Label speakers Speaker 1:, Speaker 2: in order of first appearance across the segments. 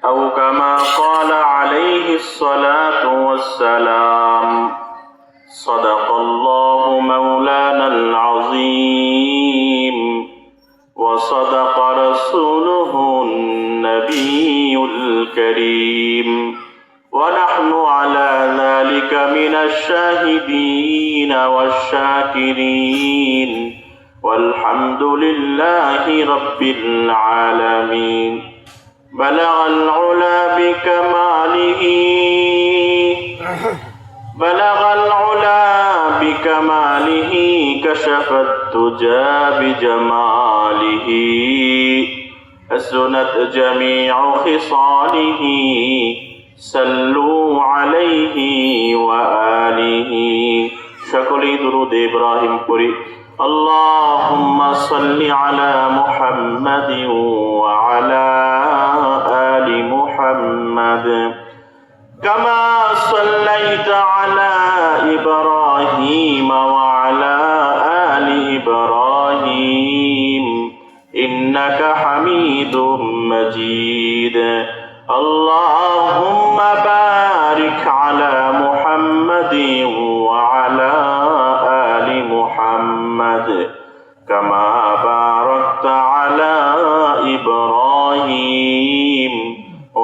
Speaker 1: أو كما قال عليه الصلاة والسلام صدق الله مولانا العظيم وصدق رسوله النبي الكريم ونحن على ذلك من الشاهدين والشاكرين والحمد لله رب العالمين بلغ العلا بكماله كشف الدجى بجماله حسنت جميع خصاله صلوا عليه وآله সকলেই দুরূদ ইব্রাহিম পড়ি اللهم صل على محمد وعلى آل محمد كما صليت على إبراهيم وعلى آل إبراهيم إنك حميد مجيد اللهم بارك على محمد وعلى آل محمد كما باركت على إبراهيم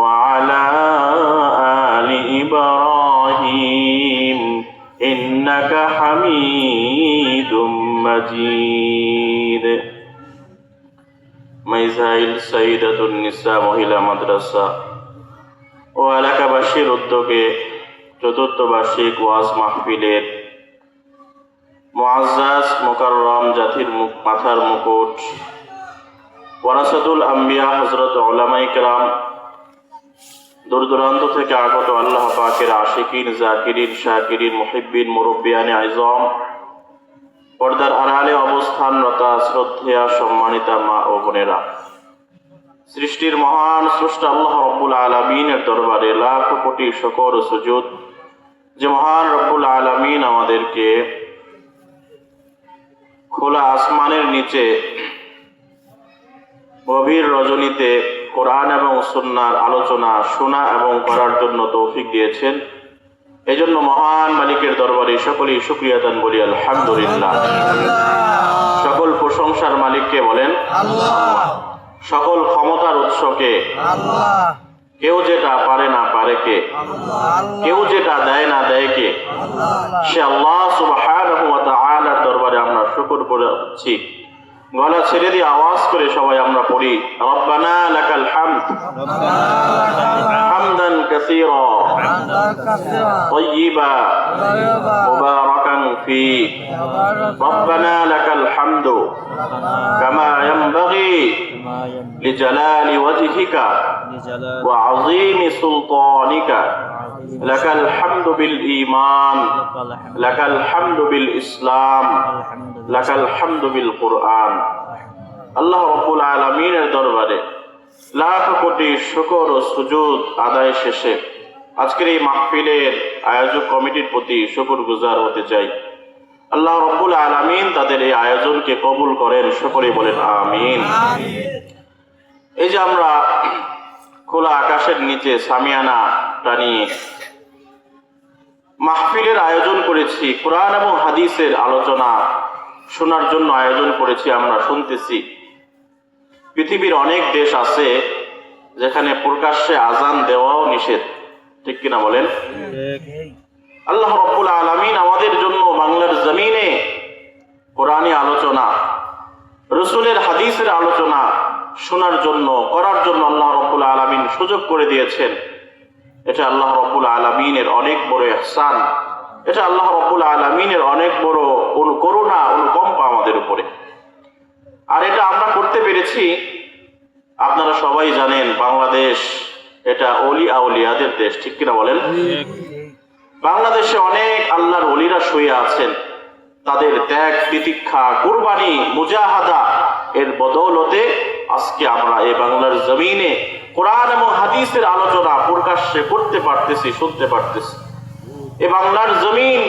Speaker 1: وعلى آل إبراهيم إنك حميد مجيد মাইজাইল সাইদাতুন নিসা মহিলা মাদ্রাসা ও এলাকাবাসীর উদ্যোগে চতুর্থ বার্ষিক ওয়াজ মাহফিলের মুআজ্জাজ মুকাররম জাতির মাথার মুকুট ওয়ারাসাতুল আম্বিয়া হযরত উলামায়ে কেরাম দূর দূরান্ত থেকে আগত আল্লাহ পাকের আশিকিন জাকিরিন শাকিরিন মুহিব্বিন মুরব্বিয়ানে আযম পর্দার আড়ালে অবস্থানরতা শ্রদ্ধেয়া সম্মানিতা মা ও বোনেরা, সৃষ্টির মহান স্রষ্টা আল্লাহ রব্বুল আলামিনের দরবারে লাখ কোটি শুকর ও সুজুদ যে মহান রব্বুল আলামিন আমাদেরকে খোলা আসমানের নিচে গভীর রজনীতে কোরআন এবং সুন্নাহর আলোচনা শোনা এবং করার জন্য তৌফিক দিয়েছেন। এজন্য মহান মালিকের দরবারে সকলেই শুকরিয়া দান বলি আলহামদুলিল্লাহ। সকল প্রশংসার মালিককে বলেন আল্লাহ, সকল ক্ষমতার উৎসকে আল্লাহ। কেউ যেটা পারে না পারে কে, কেউ যেটা দেয় না দেয় কে, সে আল্লাহ সুবহানাহু ওয়া তাআলার দরবারে আমরা শুকর করছি। গলা ছেড়ে দিয়ে আওয়াজ করে সবাই আমরা পড়ি রব্বানা লাকাল হামদ হামদান কাসীরা طيبا مباركا فيه ربنا لك الحمد كما ينبغي لجلال وجهك وعظيم سلطانك لك الحمد بالإيمان لك الحمد بالإسلام لك الحمد بالقرآن আল্লাহ রাব্বুল আলামিনের দরবারে লাখ কোটি শুকর ও সুজুদ আদায় শেষে আজকের এই মাহফিলের আয়োজক কমিটির প্রতি শুকরগুজার হতে চাই। আল্লাহ রাব্বুল আলামিন তাদের এই আয়োজনকে কবুল করেন, সকলেই বলেন আমিন। এই যে আমরা খোলা আকাশের নিচে সামিয়ানা টানিয়ে মাহফিলের আয়োজন করেছি, কোরআন এবং হাদিসের আলোচনা শোনার জন্য আয়োজন করেছি, আমরা শুনতেছি। পৃথিবীর অনেক দেশ আছে যেখানে প্রকাশ্যে আজান দেওয়াও নিষেধ, ঠিক কিনা বলেন? আল্লাহ রাব্বুল আলামিন আমাদের জন্য বাংলার জমিনে কোরআনী আলোচনা, রাসূলের হাদিসের আলোচনা শোনার জন্য করার জন্য আল্লাহ রাব্বুল আলামিন সুযোগ করে দিয়েছেন। এটা আল্লাহ রাব্বুল আলামিনের অনেক বড় ইহসান, এটা আল্লাহ রাব্বুল আলামিনের অনেক বড় করুণা অনুকম্পা আমাদের উপরে। আর এটা আমরা করতে পেরেছি। আপনারা সবাই জানেন বাংলাদেশ এটা ওলি আউলিয়াদের দেশ, ঠিক কিনা বলেন? বাংলাদেশে অনেক আল্লাহর ওলিরা শুয়ে আছেন, তাদের ত্যাগ তিতিক্ষা কুরবানি মুজাহাদা এর বদৌলতে আজকে আমরা এই বাংলার জমিনে কোরআন এবং হাদিসের আলোচনা প্রকাশ্যে করতে পারতেছি, শুনতে পারতেছি। এই বাংলার জমিন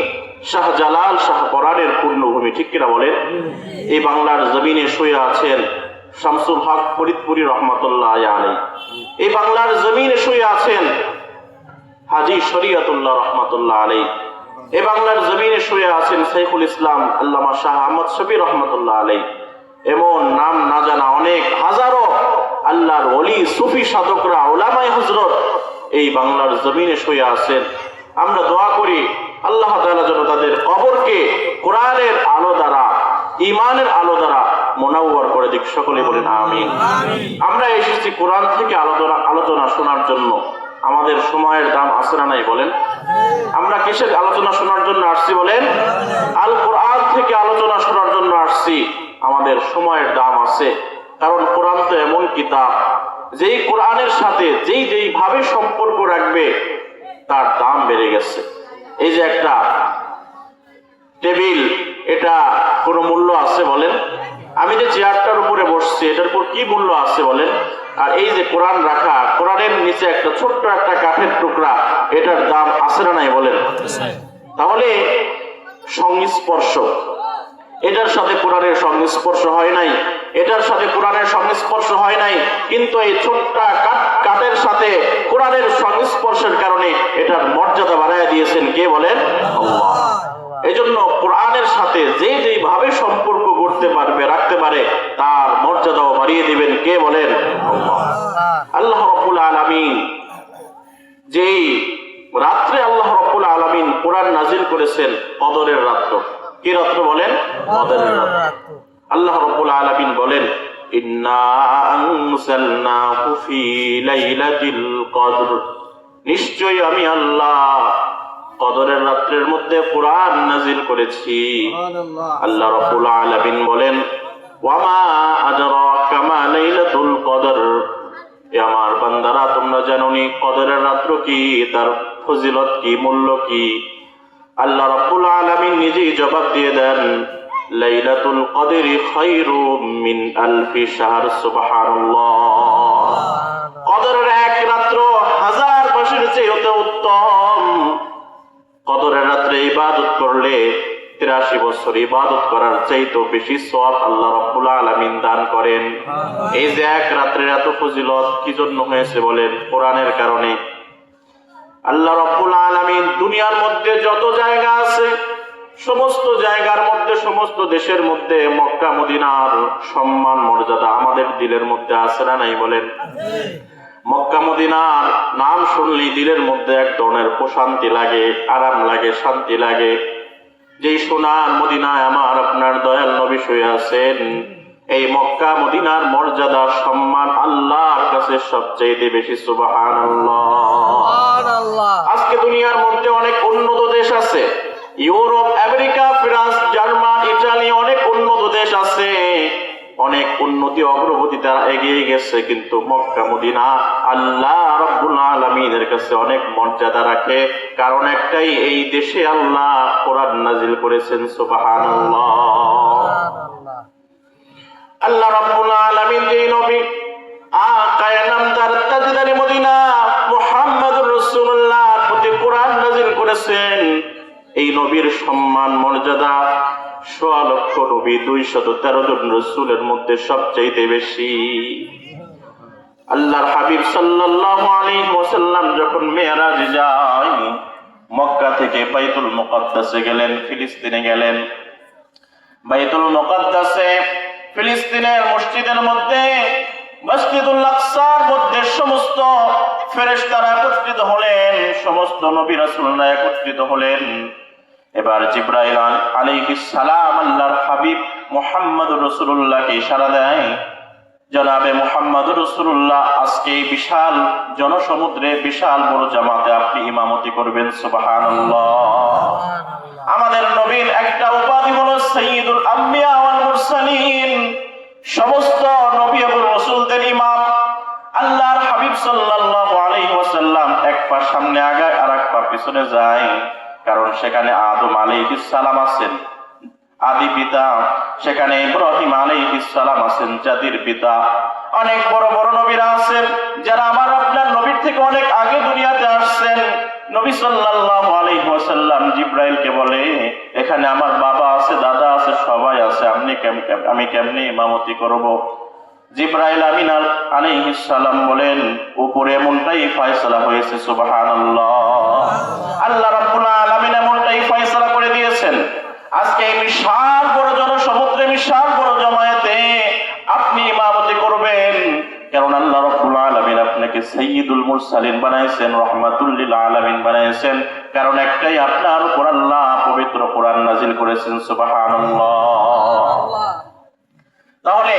Speaker 1: শাহজালাল শাহপরানের পূর্ণভূমি, ঠিক কিনা বলেন? এই বাংলার জমিনে শুয়ে আছেন শামসুল হক ফরিদপুরি রহমাতুল্লাহ আলাইহি। এই বাংলার জমিনে শুয়ে আছেন হাজী শরীয়তুল্লাহ রহমাতুল্লাহ আলাইহি। এই বাংলার জমিনে শুয়ে আছেন শাইখুল ইসলাম আল্লামা শাহ আহমদ শফি রহমাতুল্লাহ আলাইহি। এমন নাম না জানা অনেক হাজারো আল্লাহর ওলি সুফি সাধকরা উলামায়ে হযরত এই বাংলার জমিনে শুয়ে আছেন। আমরা দোয়া করি আল্লাহ তাআলা যেন তাদের কবরকে কোরআনের আলো দ্বারা, ঈমানের আলো দ্বারা মুনাওয়ার করে দিক। সকলে বলেন আমিন। আমরা এসেছি কোরআন থেকে আলোচনা শোনার জন্য। আমাদের সময়ের দাম আছে না নাই বলেন? আমরা কিসের আলোচনা শোনার জন্য আসছি বলেন? আল কোরআন থেকে আলোচনা শোনার জন্য আসছি। আমাদের সময়ের দাম আছে, কারণ কোরআন তো এমন কিতাব যেই কোরআনের সাথে যেই ভাবে সম্পর্ক রাখবে তার দাম বেড়ে গেছে। এই যে একটা টেবিল, এটা কোনো মূল্য আছে বলেন? আমি যে চেয়ারটার উপরে বসছি এটার উপর কি মূল্য আছে বলেন? আর এই যে কোরআন রাখা, কোরআনের নিচে একটা ছোট্ট একটা কাঠের টুকরা, এটার দাম আছে না নাই বলেন? তাহলে সংস্পর্শ, এটার সাথে কোরআনের সংস্পর্শ হয় নাই, এটার সাথে কোরআনের সংস্পর্শ হয় নাই, কিন্তু এই ছোট্ট কাঠের সাথে কোরআনের সংস্পর্শের কারণে এটার মর্যাদা বাড়ায় দিয়েছেন কে বলেন? আল্লাহ। এজন্য কোরআনের সাথে যেই ভাবে সম্পর্ক করতে পারবে, রাখতে পারে, তার মর্যাদাও বাড়িয়ে দিবেন কে বলেন? আল্লাহ। আল্লাহ রাব্বুল আলামিন যেই রাত্রে আল্লাহ রাব্বুল আলামিন কোরআন নাজিল করেছেন কদরের রাত্র। কি রাত্র বলেন? কদরের রাত্র। আল্লাহ রাব্বুল আলামিন বলেন ইন্না আনজালনাহু ফি লাইলাতিল কদর, নিশ্চয়ই আমি আল্লাহ কদরের রাত্রের মধ্যে কোরআন নাজিল করেছি। আল্লাহ রাব্বুল আলামিন বলেন ওয়ামা আদরাকা মা লাইলাতুল কদর, এ আমার বান্দারা তোমরা জানোনি কদরের রাত্র কি, তার ফজিলত কি, মূল্য কি? আল্লাহ রাব্বুল আলামিন নিজেই জবাব দিয়ে দেন লাইলাতুল কদরি খায়রুম মিন আলফি শাহর। সুবহানাল্লাহ। কদরের এক রাত্র হাজার মাসের চেয়ে উত্তম। কদরের রাত্রে ইবাদত করলে 83 বছর ইবাদত করার চাইতেও বেশি সওয়াব আল্লাহ রাব্বুল আলামিন দান করেন। এই যে এক রাত্রের এত ফজিলত কি জন্য হয়েছে বলেন? কোরআনের কারণে। আল্লাহ রাব্বুল আলামিন দুনিয়ার মধ্যে যত জায়গা আছে সমস্ত জায়গার মধ্যে, সমস্ত দেশের মধ্যে মক্কা মদিনার সম্মান মর্যাদা আমাদের দিলের মধ্যে আছে না নাই বলেন? মক্কা মদিনার নাম শুনলেই দিলের মধ্যে এক ধরনের প্রশান্তি লাগে, আরাম লাগে, শান্তি লাগে। যেই সোনার মদিনায় আমার আপনার দয়াল নবী শুয়ে আছেন, এই মক্কা মদিনার মর্যাদা সম্মান আল্লাহর কাছে সবচেয়ে বেশি। সুবহানাল্লাহ। আজকে দুনিয়ার মধ্যে অনেক উন্নত দেশ আছে, Europe, America, France, German, Italy, অনেক উন্নত দেশ আছে, অনেক উন্নতি অগ্রগতি তারা এগিয়ে গেছে, কিন্তু মক্কা মদিনা আল্লাহ রাব্বুল আলামিনের কাছে অনেক মর্যাদা রাখে। কারণ একটাই, এই দেশে আল্লাহ কোরআন নাজিল করেছেন। সুবহানাল্লাহ। আল্লাহ রাব্বুল আলামিন যেই নবী আকায়ে নামদার তাজদারে মদিনা মুহাম্মদুর রাসূলুল্লাহর প্রতি কোরআন নাজিল করেছেন, এই নবীর সম্মান মর্যাদা ১৬ লক্ষ নবী ২১৩ জন রাসূলের মধ্যে সবচেয়ে বেশি। আল্লাহর হাবিব সাল্লাল্লাহু আলাইহি ওয়াসাল্লাম যখন মেরাজে যায়, মক্কা থেকে বাইতুল মুকাদ্দাসে গেলেন, ফিলিস্তিনে গেলেন। বাইতুল মুকাদ্দাসে ফিলিস্তিনের মসজিদের মধ্যে, মসজিদুল আকসার মধ্যে সমস্ত ফেরেশতারা একত্রিত হলেন, সমস্ত নবী রাসূলরা একত্রিত হলেন। এবার জিবরাইল আলাইহিস সালাম আল্লাহর হাবিব মুহাম্মদুর রাসূলুল্লাহকে ইশারা দেয়, জনাবে মুহাম্মদুর রাসূলুল্লাহ, আজকে এই বিশাল জনসমুদ্রে বিশাল বড় জামাতে আপনি ইমামতি করবেন। সুবহানাল্লাহ। আমাদের নবীর একটা উপাধি হলো সাইয়্যিদুল আম্বিয়া ওয়াল মুরসালিন, সমস্ত নবী এবং রাসূলদের ইমাম। আল্লাহর হাবিব সাল্লাল্লাহু আলাইহি ওয়াসাল্লাম এক পা সামনে আগায় আর এক পা পিছনে যায়, কারণ সেখানে আদম আলাইহিস সালাম আছেন, আদি পিতা, সেখানে ইব্রাহিম আলাইহিস সালাম আছেন, জাতির পিতা। অনেক বড় বড় নবীরা আছেন যারা আমার আপনার নবীর থেকে অনেক আগে দুনিয়াতে আসছেন। নবী সাল্লাল্লাহু আলাইহি ওয়াসাল্লাম জিবরাইলকে বলে, এখানে আমার বাবা আছে, দাদা আছে, সবাই আছে, আমি কেমনে ইমামতি করব? জিবরাইল আমিন আলাইহিস সালাম বলেন, উপরে এমনটাই ফয়সালা হয়েছে। সুবহানাল্লাহ। আল্লাহ রাব্বুল আলামিন এমনটাই ফয়সালা করে দিয়েছেন। আজকে এই বিশাল বড় জনসমুদ্রে, বিশাল বড় জমায়েতে আপনি ইমামতি করবেন, কারণ আল্লাহ রাব্বুল আলামিন আপনাকে সাইয়্যিদুল মুরসালিন বানাইছেন, রাহমাতুল লিল আলামিন বানাইছেন। কারণ একটাই, আপনার উপর আল্লাহ পবিত্র কোরআন নাজিল করেছেন। সুবহানাল্লাহ। তাহলে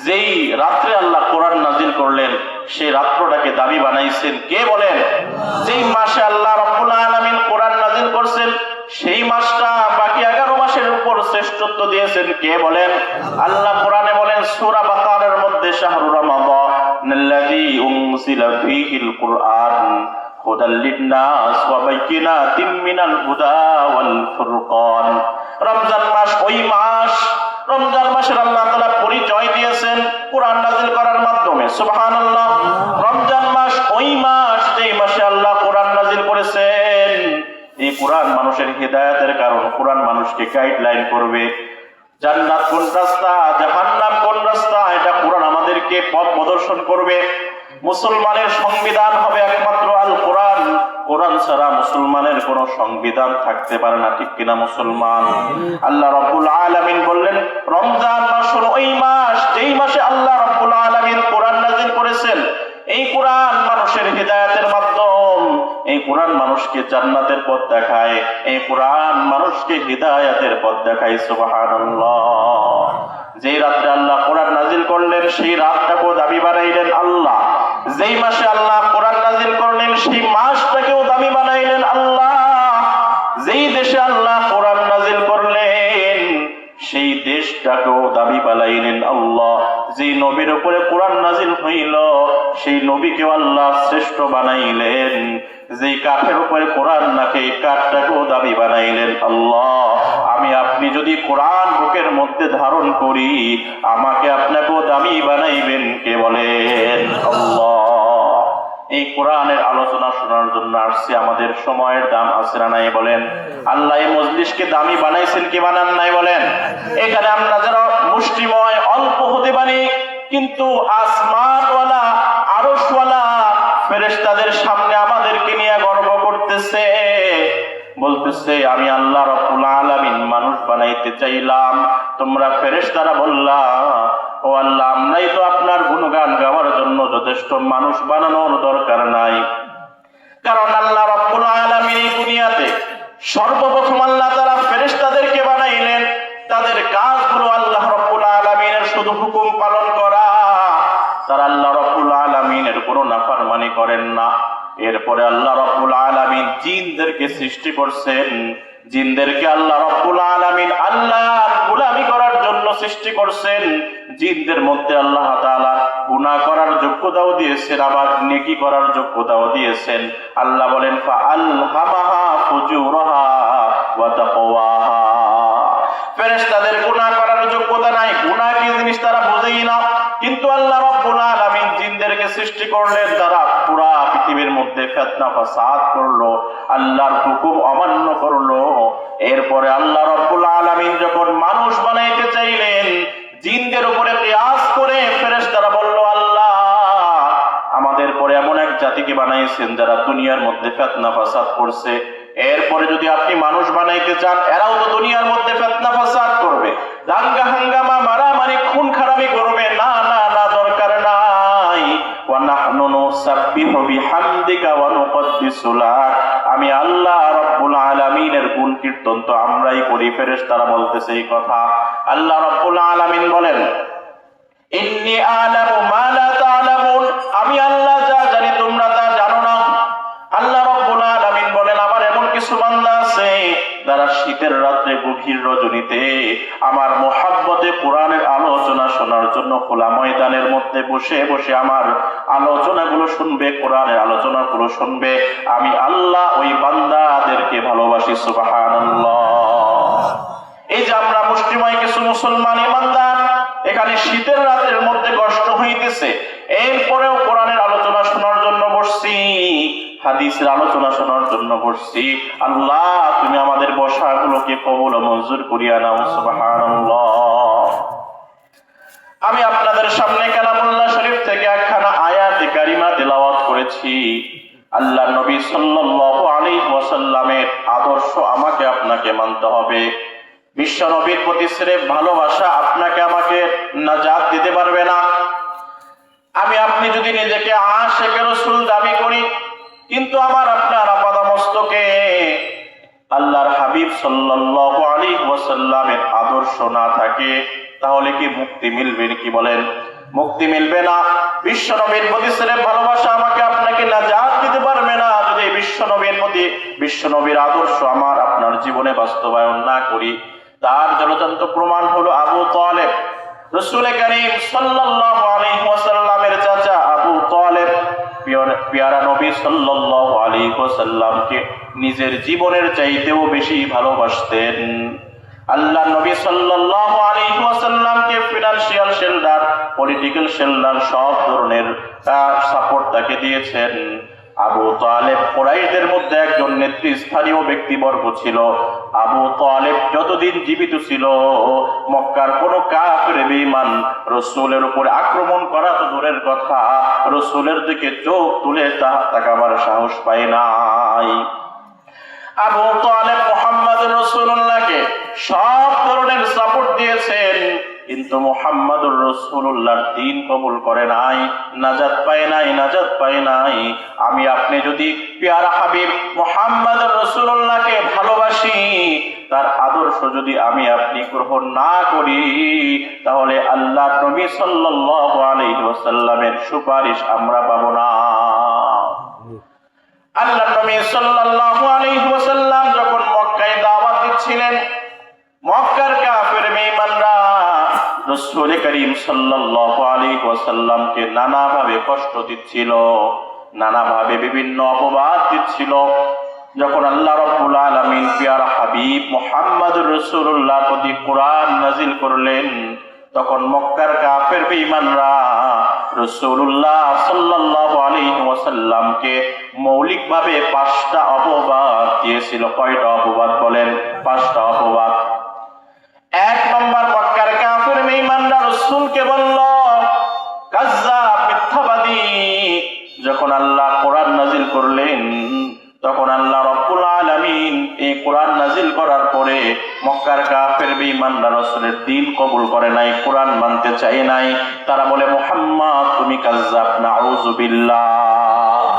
Speaker 1: যেই রাত্রে আল্লাহ কোরআন নাজিল করলেন, সেই রাত্রটাকে দামি বানাইছেন কে বলেন? যেই মাসে আল্লাহ রাব্বুল আলামিন কোরআন নাজিল করছেন, সেই মাসটা বাকি 11 মাসের উপর শ্রেষ্ঠত্ব দিয়েছেন কে বলেন? আল্লাহ কোরআনে বলেন সূরা বাকারার মধ্যে, শাহরু রমাদানাল্লাযী উনজিলা ফীহিল কুরআন হুদাল লিন-নাস ওয়া বাইয়িনাতিম মিনাল হুদা ওয়াল ফুরকান। রমজান মাস ওই মাস, রমজান মাসের আল্লাহ তাআলা পরিচয় দিয়েছেন কোরআন নাজিল করার মাধ্যমে। সুবহানাল্লাহ। রমজান মাস ওই মাস যেই মাসে আল্লাহ কোরআন নাজিল করেছেন। এই কোরআন মানুষের হিদায়াতের কারণ, কোরআন মানুষকে গাইডলাইন করবে। জান্নাত কোন রাস্তা, জাহান্নাম কোন রাস্তা, এটা কোরআন আমাদেরকে পথ প্রদর্শন করবে। মুসলমানের সংবিধান হবে একমাত্র আল কোরআন। কোরআন ছাড়া মুসলমানের কোন সংবিধান থাকতে পারে না, ঠিক কিনা মুসলমান? আল্লাহ রাব্বুল আলামিন বললেন রমজান মাস হলো ওই মাস যেই মাসে আল্লাহ রাব্বুল আলামিন কোরআন নাযিল করেছেন। এই কোরআন মানুষের হিদায়াতের মাধ্যম, এই কোরআন মানুষকে জান্নাতের পথ দেখায়, এই কোরআন মানুষকে হিদায়াতের পথ দেখায়। সুবহানাল্লাহ। যেই রাত্রে আল্লাহ কোরআন নাযিল করলেন, সেই রাতটাকেও দামি বানাইলেন আল্লাহ। যেই মাসে আল্লাহ কোরআন নাযিল করলেন, সেই মাসটাকেও দামি বানাইলেন আল্লাহ। যেই দেশে আল্লাহ কোরআন নাযিল করলেন, সেই দেশটাকেও দামি বানাইলেন আল্লাহ। যেই নবীর উপরে কোরআন নাযিল হইল, সেই নবীকেও আল্লাহ শ্রেষ্ঠ বানাইলেন। যেই কাঠের উপরে কোরআন নাকে, কাঠটাকেও দামি বানাইলেন আল্লাহ। আমি আপনি যদি কোরআন বুকের মধ্যে ধারণ করি, আমাকে আপনাকেও দামি বানাইবেন কে বলেন? আল্লাহ। এই কোরআনের আলোচনা শোনার জন্য আসছি। আমাদের সময়ের দাম আছে না নাই বলেন? আল্লাহ এই মজলিসকে দামি বানাইছেন কি বানান নাই বলেন? এখানে আমরা যারা মুষ্টিময় অল্প হতে পারি, কিন্তু আসমানওয়ালা আরশওয়ালা ফেরেশতাদের সামনে আমাদেরকে নিয়ে গর্ব করতেছে, বলতেছে আমি আল্লাহ রাব্বুল আলামিন মানুষ বানাইতে চাইলাম, তোমরা ফেরেশতারা বললা ও আল্লাহ আমরাই তো আপনার গুণগান গাওয়ার জন্য যথেষ্ট, মানুষ বানানোর দরকার নাই। কারণ আল্লাহ রাব্বুল আলামিন এই দুনিয়াতে সর্বপ্রথম আল্লাহ তাআলা ফেরেশতাদেরকে বানাইলেন। তাদের কাজগুলো আল্লাহ রাব্বুল আলামিনের শুধু হুকুম পালন করা। তারা আল্লাহ রাব্বুল আলামিনের কোনো নাফরমানি করেন না। এরপরে আল্লাহ রাব্বুল আলামিন জিনদেরকে সৃষ্টি করছেন। জিনদেরকে আল্লাহ রাব্বুল আলামিন আল্লাহর গোলামি করার জন্য সৃষ্টি করছেন। জিনদের মধ্যে আল্লাহ তাআলা গুনাহ করার যোগ্যতাও দিয়েছেন, আবার নেকি করার যোগ্যতাও দিয়েছেন। আল্লাহ বলেন ফাআলহামাহা ফুজুরাহা ওয়া তাকওয়াহা। ফেরেশতাদের গুনাহ করার যোগ্যতা নাই, গুনাহ কি জিনিস তারা বোঝেই না। কিন্তু আল্লাহ রাব্বুল আলামিন জিনদেরকে সৃষ্টি করলেন, তারা পুরা পৃথিবীর মধ্যে ফিতনা ফাসাদ করলো, আল্লাহর হুকুম অমান্য করলো। এরপরে আল্লাহ রাব্বুল আলামিন যখন মানুষ বানাইতে চাইলেন, জিনদের উপরে কিয়াস করে ফেরেশতারা বলল আল্লাহ আমাদের পরে এমন এক জাতিকে বানাইছেন যারা দুনিয়ার মধ্যে ফিতনা ফাসাদ করছে। এরপরে যদি আপনি মানুষ বানাইতে চান, এরাও তো দুনিয়ার মধ্যে ফিতনা ফাসাদ করবে, দাঙ্গা হাঙ্গামা মারামারি খুন খারাপি করবে। না না না, দরকার নাই। ওয়া নাহনু নুসাব্বিহু বিহামদিকা ওয়া নুকদ্দিসু লাক। আমি আল্লাহ রাব্বুল আলামিনের গুণ কীর্তন তো আমরাই করি। ফেরেশতারা বলতেছে এই কথা। আল্লাহ রাব্বুল আলামিন বলেন ইন্নী আ'লামু মা লা তা'লামুন, আমি আল্লাহ যা জানি তোমরা তা জানো না। আল্লাহ রাব্বুল আলামিন বলেন আমার এমন কিছু বান্দা আছে যারা শীতের রাত্রে গভীর রজনীতে আমার মুহাব্বতে কোরআনের আলোচনা শোনার জন্য খোলা ময়দানের মধ্যে বসে বসে আমার আলোচনাগুলো শুনবে, কোরআনের আলোচনাগুলো শুনবে। আমি আল্লাহ ওই বান্দাদেরকে ভালোবাসি। সুবহানাল্লাহ। এই যে আমরা মুসলিমাই কিছু মুসলমান ইমানদার এখানে শীতের রাতের মধ্যে কষ্ট হইতেছে, এরপরেও কোরআনের আলোচনা শোনার জন্য বসছি, হাদিসের আলোচনা শোনার জন্য বসছি। আল্লাহ তুমি আমাদের বসাগুলোকে কবুল ও মঞ্জুর করিয়া নাও। সুবহানাল্লাহ। আমি আপনাদের সামনে কালামুল্লাহ শরীফ থেকে একখানা আয়াতে কারিমা তেলাওয়াত করেছি। আল্লাহ নবী সাল্লাল্লাহু আলাইহি ওয়াসাল্লামের আদর্শ আমাকে আপনাকে মানতে হবে। বিশ্ব নবীর প্রতি স্রেফ ভালোবাসা আপনাকে আমাকে নাজাত দিতে পারবে না। আমি আপনি যদি নিজেকে আশিকে রাসূল দাবি করি, কিন্তু আমার আপনার আপাদমস্তকে আল্লাহর হাবিব সাল্লাল্লাহু আলাইহি ওয়াসাল্লামের আদর্শ না থাকে, তাহলে কি মুক্তি মিলবে? কি বলেন? মুক্তি মিলবে না। বিশ্ব নবীর প্রতি স্রেফ ভালোবাসা আমাকে আপনাকে নাজাত দিতে পারবে না যদি বিশ্ব নবীর প্রতি, বিশ্ব নবীর আদর্শ আমার আপনার জীবনে বাস্তবায়ন না করি। তার জ্বলন্ত প্রমাণ হলো আবু তালেব। রাসূল করিম সাল্লাল্লাহু আলাইহি ওয়াসাল্লামের চাচা আবু তালেব পিয়ারা নবী সাল্লাল্লাহু আলাইহি ওয়াসাল্লামকে নিজের জীবনের চাইতেও বেশি ভালোবাসতেন। আল্লাহ নবী সাল্লাল্লাহু আলাইহি ওয়াসাল্লামকে ফিনান্সিয়াল শেল্টার, পলিটিক্যাল শেল্টার, সব ধরনের সাপোর্ট তাকে দিয়েছেন। আবু তালেব কুরাইশদের মধ্যে একজন নেতৃস্থানীয় ব্যক্তিবর্গ ছিল। আবু তালেব যতদিন জীবিত ছিল, মক্কার কোন কাফির বেঈমান রাসূলের উপরে আক্রমণ করা তো দূরের কথা, রাসূলের দিকে চোখ তুলে তাকাবার সাহস পায় নাই। আবু তালেব মুহাম্মদুর রাসূলুল্লাহকে সব ধরনের সাপোর্ট দিয়েছেন, কিন্তু মুহাম্মদুর রাসূলুল্লাহর দ্বীন কবুল করে নাই, নাজাত পায় নাই, নাজাত পায় নাই। আমি আপনি যদি পেয়ারা হাবিব মুহাম্মদুর রাসূলুল্লাহকে ভালোবাসি, তার আদর্শ যদি আমি আপনি গ্রহণ না করি, তাহলে আল্লাহর নবী সাল্লাল্লাহু আলাইহি ওয়াসাল্লামের সুপারিশ আমরা পাবো না। আল্লাহর নবী সাল্লাল্লাহু আলাইহি ওয়াসাল্লাম যখন মক্কায় দাওয়াত দিচ্ছিলেন, মক্কার কাফির বেঈমানরা রাসূল করিম সাল্লাল্লাহু আলাইহি ওয়াসাল্লামকে নানাভাবে কষ্ট দিচ্ছিল, নানাভাবে বিভিন্ন অপবাদ দিচ্ছিল। যখন আল্লাহ রাব্বুল আলামিন পিয়ারা হাবিব মুহাম্মদুর রাসূলুল্লাহ প্রতি কোরআন নাযিল করলেন, তখন মক্কার কাফির বেঈমানরা রাসূলুল্লাহ সাল্লাল্লাহু আলাইহি ওয়াসাল্লামকে মৌলিকভাবে 5টা অপবাদ দিয়েছিল। কয়টা অপবাদ বলেন? 5টা অপবাদ। 1 নম্বর, মক্কার কাফির বেঈমানরা রাসূলকে বলল কাজ্জাব, মিথ্যাবাদী। যখন আল্লাহ কোরআন নাযিল করলেন, তখন আল্লাহ রাব্বুল আলামিন এই কোরআন নাযিল করার পরে মক্কার কাফির বেঈমানরা রাসূলের দ্বীন কবুল করে নাই, কোরআন মানতে চায় নাই। তারা বলে মুহাম্মদ তুমি কাজ্জাব, নাউযু বিল্লাহ।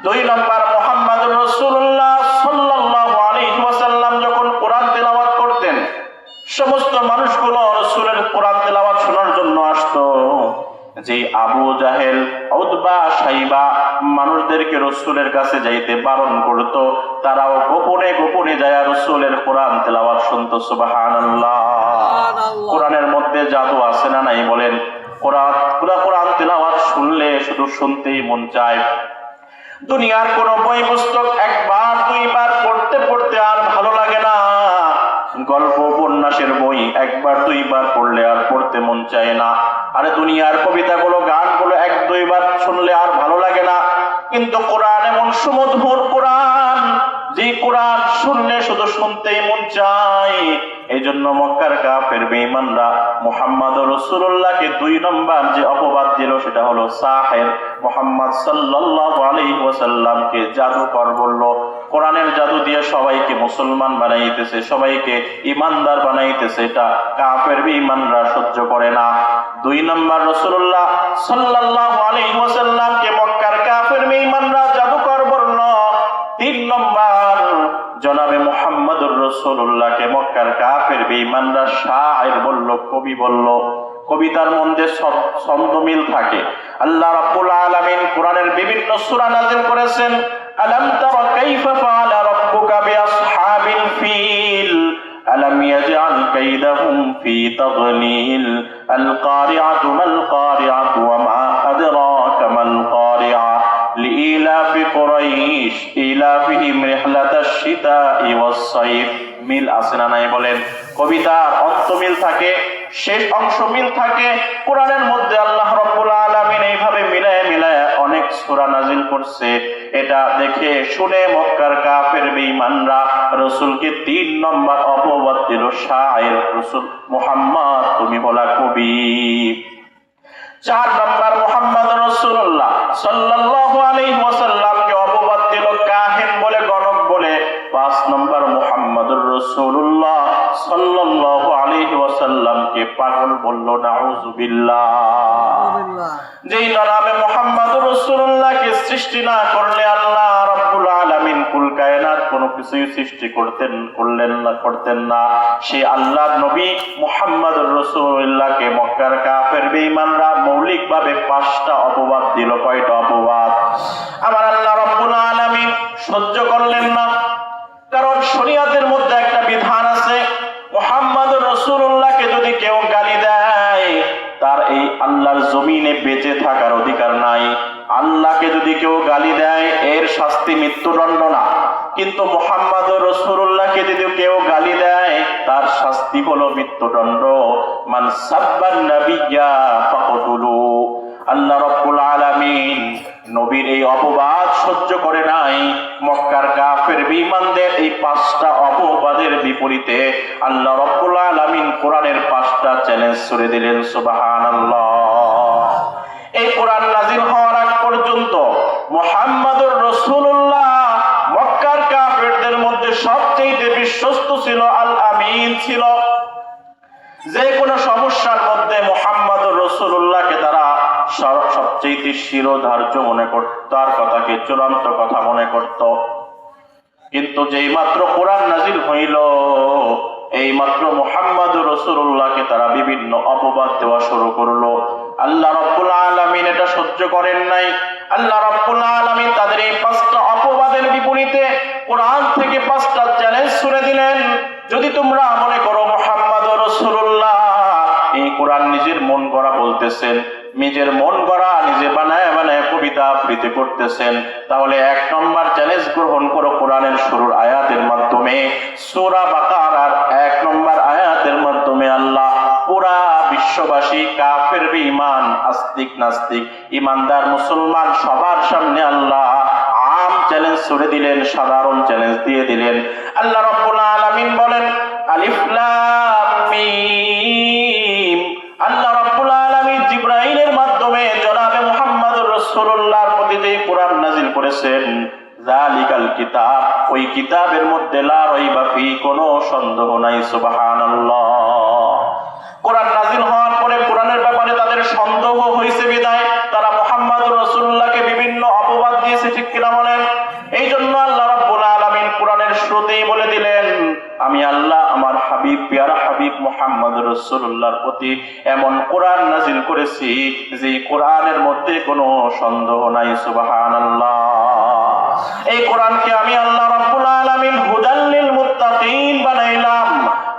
Speaker 1: 2 নম্বর, মুহাম্মদুর রাসূলুল্লাহ সাল্লাল্লাহু আলাইহি ওয়াসাল্লাম যখন কোরআন তেলাওয়াত করতেন, সমস্ত মানুষগুলো রাসূলের কোরআন তেলাওয়াত শোনার জন্য আসতো। যে আবু জাহেল, উতবা, শাইবা মানুষদেরকে রাসূলের কাছে যাইতে বারণ করত, তারাও গোপনে গোপনে যায় রাসূলের কোরআন তেলাওয়াত শুনতো। সুবহানাল্লাহ। কোরআনের মধ্যে জাদু আছে না নাই বলেন? কোরআন তেলাওয়াত শুনলে শুধু শুনতেই মন চায়। দুনিয়ার কোন বই পুস্তক 1বার 2বার পড়তে পড়তে আর ভালো লাগে না। গল্প উপন্যাসের বই 1বার 2বার পড়লে আর পড়তে মন চায় না। আরে দুনিয়ার কবিতাগুলো, গানগুলো 1-2বার শুনলে আর ভালো লাগে না। কিন্তু কোরআন এমন সুমধুর কোরআন, যে কোরআন শুনলে শুধু শুনতেই মন চায়। এই জন্য মক্কার কাফের বেঈমানরা মুহাম্মদুর রাসূলুল্লাহকে 2 নম্বর যে অপবাদ দিল সেটা হলো সাহির। মুহাম্মদ সাল্লাল্লাহু আলাইহি ওয়াসাল্লামকে জাদুকর বলল। কোরআনের জাদু দিয়ে সবাইকে মুসলমান বানাইতেছে, সবাইকে ঈমানদার বানাইতেছে, এটা কাফের বেঈমানরা সহ্য করে না। 2 নম্বর, রাসূলুল্লাহ সাল্লাল্লাহু আলাইহি ওয়াসাল্লামকে মক্কার কাফের বেঈমানরা জাদুকর বলল। 3 নম্বর, জনাবে মুহাম্মদুর রাসূলুল্লাহকে মক্কার কাফের বেঈমানরা শায়ের বলল, কবি বলল। কবিতার মধ্যে ছন্দ মিল থাকে। আল্লাহ রাব্বুল আলামিন কোরআনের বিভিন্ন সূরা নাযিল করেছেন। আলাম তারা কাইফা ফাআলা রাব্বুকা বিআসহাবিল ফিল আলাম ইয়াজআল কাইদাহুম ফি তাদলিল আল কারিআতু মাল কারিআতু ওয়া মা আদরাকা মাল কারিআ লিইলাফি কুরাইশ ইলাফিহিম রিহলাতাশ শিতাই ওয়াস সাইফ। মিল আছে না নাই বলেন? কবিতার অন্ত মিল থাকে, শেষ অংশ মিল থাকে। কোরআনের মধ্যে আল্লাহ রাব্বুল আলামিন এইভাবে মিলায় মিলায় অনেক সূরা নাজিল করছে। এটা দেখে শুনে মক্কার কাফের বেঈমানরা রাসূলকে 3 নম্বর অপবাদ দিল, শায়ের। রাসূল মুহাম্মদ তুমি হলা কবি। 4 নম্বর মুহাম্মদ রাসূলুল্লাহ সাল্লাল্লাহু আলাইহি ওয়াসাল্লামকে অপবাদ দিল কাহিন বলে, গণক বলে। 5 নম্বর মুহাম্মদুর রাসূলুল্লাহ সাল্লাল্লাহু আলাইহি ওয়াসাল্লামকে পাগল বলল, নাউযুবিল্লাহ। যেই নামে মুহাম্মদুর রাসূলুল্লাহকে সৃষ্টি না করলে আল্লাহ রাব্বুল আলামিন কুল কায়নাত কোনো কিছুই সৃষ্টি করতেন না। সেই আল্লাহর নবী মুহাম্মদুর রাসূলুল্লাহকে মক্কার কাফের বেঈমানরা মৌলিকভাবে 5টা অপবাদ দিল। কয়টা অপবাদ? আমার আল্লাহ রাব্বুল আলামিন সহ্য করলেন না, কারণ শরীয়তের মধ্যে একটা বিধান আছে, মুহাম্মদুর রাসূলুল্লাহকে যদি কেউ গালি দেয় তার এই আল্লাহর জমিনে বেঁচে থাকার অধিকার নাই। আল্লাহকে যদি কেউ গালি দেয় এর শাস্তি মৃত্যুদণ্ড না, কিন্তু মুহাম্মদুর রাসূলুল্লাহকে যদি কেউ গালি দেয় তার শাস্তি হলো মৃত্যুদণ্ড। মান সাব্বান নাবিয়্যা ফাকতুলু। আল্লাহ রাব্বুল আলামিন নবীর এই অপবাদ সহ্য করে নাই। মক্কার কাফের বেঈমানদের এই 5টা অপবাদের বিপরীতে আল্লাহ রাব্বুল আলামিন কোরআনের 5টা চ্যালেঞ্জ ছুড়ে দিলেন। সুবহানাল্লাহ। এই কোরআন নাজিল হওয়ার আগ পর্যন্ত মুহাম্মদুর রাসূলুল্লাহ মক্কার কাফেরদের মধ্যে সবচেয়ে বিশ্বস্ত ছিল, আল আমিন ছিল। যে কোনো সমস্যার মধ্যে মুহাম্মদুর রাসূলুল্লাহকে তারা সবচেয়ে শিরোধার্য মনে করত, তার কথাকে চূড়ান্ত কথা মনে করত। কিন্তু যেই মাত্র কোরআন নাজিল হইল এই মাত্র মুহাম্মদুর রাসূলুল্লাহকে তারা বিভিন্ন অপবাদ দেওয়া শুরু করলো। আল্লাহ রাব্বুল আলামিন এটা সহ্য করেন নাই। আল্লাহ রাব্বুল আলামিন তাদের এই 5টা অপবাদের বিপরীতে কোরআন থেকে 5টা চ্যালেঞ্জ ছুড়ে দিলেন। যদি তোমরা মনে করো মুহাম্মদুর রাসূলুল্লাহ এই কোরআন নিজের মন গড়া বলতেছেন, নিজের মন গড়া নিজে বানায় বানায় কবিতা আবৃত্তি করতেছেন, তাহলে 1 নম্বর চ্যালেঞ্জ গ্রহণ করো। কোরআনের শুরুর আয়াতের মাধ্যমে সূরা বাকারার 1 নম্বর আয়াতের মাধ্যমে আল্লাহ পুরা বিশ্ববাসী কাফের বেঈমান, আস্তিক নাস্তিক, ঈমানদার মুসলমান সবার সামনে আল্লাহ আম চ্যালেঞ্জ ছুড়ে দিলেন, সাধারণ চ্যালেঞ্জ দিয়ে দিলেন। আল্লাহ রাব্বুল আলামিন বলেন আলিফ লাম মিম। আল্লাহ রাব্বুল আলামিন জিবরাইলের মাধ্যমে জনাবে মুহাম্মদুর রাসূলুল্লাহর প্রতি যে কোরআন নাজিল করেছেন, যালিকাল কিতাব, ওই কিতাবের মধ্যে লা রাইবা ফি, কোনো সন্দেহ নাই। সুবহানাল্লাহ। কোরআন নাজিল হওয়ার পরে কোরআনের ব্যাপারে তাদের সন্দেহ হয়েছে বিদায় তারা মুহাম্মদুর রাসূলুল্লাহকে বিভিন্ন অপবাদ দিয়েছে, ঠিক কিনা বলেন? এই জন্য আল্লাহ রাব্বুল আলামিন কোরআনের শুরুতেই বলে দিলেন, আমি আল্লাহ আমার হাবিব, পেয়ারা হাবিব মুহাম্মদুর রাসূলুল্লাহর প্রতি এমন কোরআন নাজিল করেছি যে কোরআনের মধ্যে কোনো সন্দেহ নাই। সুবহানাল্লাহ। এই কোরআনকে আমি আল্লাহ রাব্বুল আলামিন হুদাল লিল মুত্তাকিন বানাইলাম।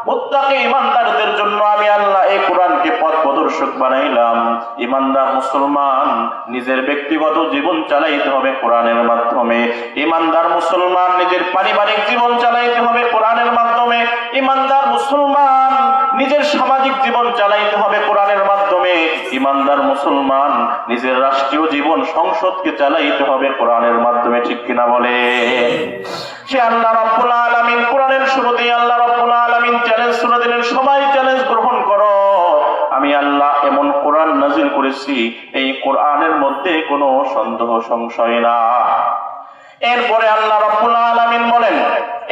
Speaker 1: মুত্তাকি ঈমানদারদের জন্য আমি আল্লাহ এই কোরআনকে পথ প্রদর্শক বানাইলাম। ঈমানদার মুসলমান নিজের ব্যক্তিগত জীবন চালাইতে হবে কোরআনের মাধ্যমে। ঈমানদার মুসলমান নিজের পারিবারিক জীবন চালাইতে হবে কোরআনের মাধ্যমে। ঈমানদার মুসলমান নিজের সামাজিক জীবন চালাইতে হবে কোরআনের মাধ্যমে। ঈমানদার মুসলমান নিজের রাষ্ট্রীয় জীবন, সংসদকে চালাইতে হবে কোরআনের মাধ্যমে, ঠিক কিনা বলে? সে আল্লাহ রাব্বুল আলামিন কোরআনের শুরুতেই আল্লাহ রাব্বুল আলামিন চ্যালেঞ্জ শুরু দিলেন, সবাই চ্যালেঞ্জ গ্রহণ করো। আমি আল্লাহ এমন কোরআন নাজিল করেছি এই কোরআনের মধ্যে কোনো সন্দেহ সংশয় না। এরপরে আল্লাহ রাব্বুল আলামিন বলেন,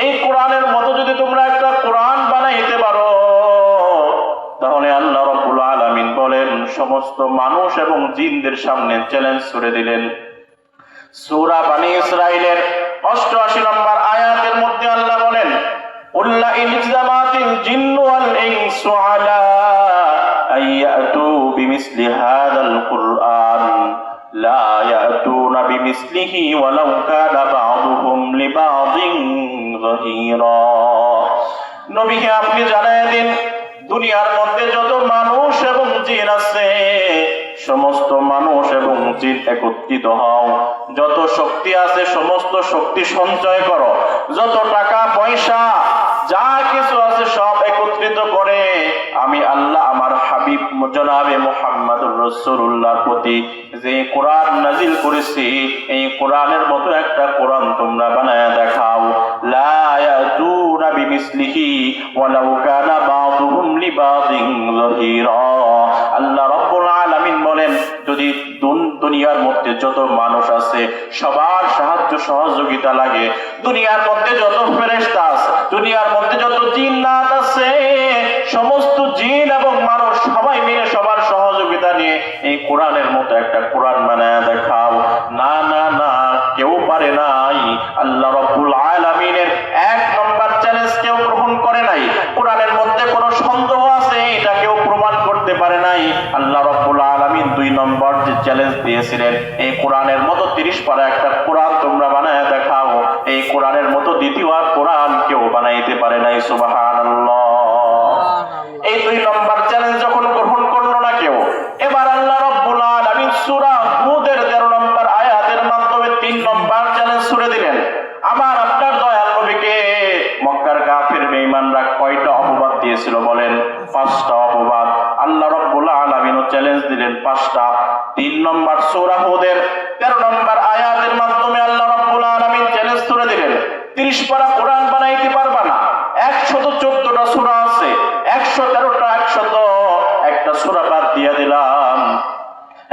Speaker 1: এই কোরআনের মতো যদি তোমরা একটা কোরআন বানাইতে পারো তাহলে আল্লাহ রাব্বুল আলামিন বলেন সমস্ত মানুষ এবং জিনদের সামনে চ্যালেঞ্জ ছুড়ে দিলেন। সূরা বনী ইসরাঈলের 88 নম্বর আয়াতের মধ্যে আল্লাহ বলেন, উল্লা ইলজামাতিল জিন্নু ওয়াল ইনসু আলা আইয়াতু বিমিসলি হাযাল কুরআন লা ইয়াতুনা বিমিসলিহি ওয়ালাউ কানা বা'দুহুম লিবা'দিন যাহিরা। নবী হে, আপনি জানায় দিন দুনিয়ার মধ্যে যত মানুষ এবং জিন আছে, সমস্ত মানুষ এবং জিন একত্রিত হও, যত শক্তি আছে সমস্ত শক্তি সঞ্চয় করো, যত টাকা পয়সা যা কিছু আছে সব একত্রিত করে আমি আল্লাহ আমার হাবিব জনাবে মুহাম্মদুর রাসূলুল্লাহর প্রতি যে কোরআন নাজিল করেছি এই কোরআনের মতো একটা কোরআন তোমরা বানায়া দেখাও। লা ইয়াতুনা বিমিসলিহি ওয়ালাউ কানা বাযুহুম লিবাযিন যাহিরা। আল্লাহ রাব্বুল আলামিন বলেন, যদি দুনিয়ার মধ্যে যত মানুষ আছে সবার সাহায্য সহযোগিতা লাগে, দুনিয়ার মধ্যে যত ফেরেশতা আছে, দুনিয়ার মধ্যে যত জিন্নাত আছে, সমস্ত জিন এবং মানুষ সবাই মিলে সবার সহযোগিতা নিয়ে এই কোরআনের মতো একটা কোরআন বানায় দেখাও। না না না, কেউ পারে নাই। আল্লাহ রাব্বুল আলামিনের এক নম্বর চ্যালেঞ্জ কেউ গ্রহণ করে নাই। কোরআনের মধ্যে কোনো সন্দেহ আছে এটা কেউ প্রমাণ করতে পারে নাই। আল্লাহ রাব্বুল আলামিন দুই নম্বর যে চ্যালেঞ্জ দিয়েছিলেন, এই কোরআনের মতো 30 পারা একটা কোরআন তোমরা বানায় দেখাও। এই কোরআনের মতো দ্বিতীয় কোরআন কেউ বানাইতে পারে নাই। সুবহানাল্লাহ। এই দুই নম্বর চ্যালেঞ্জ যখন গ্রহণ করলো না কেউ, এবার আল্লাহ রাব্বুল আলামিন সূরা হুদের 13 নম্বর আয়াতের মাধ্যমে 3 নম্বর চ্যালেঞ্জ ছুড়ে দিলেন। আমার আপনার দয়াল নবীকে মক্কার কাফির বেঈমানরা কয়টা অপবাদ দিয়েছিল বলেন? 5টা অপবাদ। আল্লাহ রাব্বুল আলামিন চ্যালেঞ্জ দিলেন 5টা। 3 নম্বর সূরা হুদের 13 নম্বর আয়াতের মাধ্যমে আল্লাহ রাব্বুল আলামিন চ্যালেঞ্জ ছুড়ে দিলেন, 30 পারা কোরআন বানাইতে পারবা না। 114টা সূরা আছে, 113টা 101টা সূরা বাদ দিয়ে দিলাম,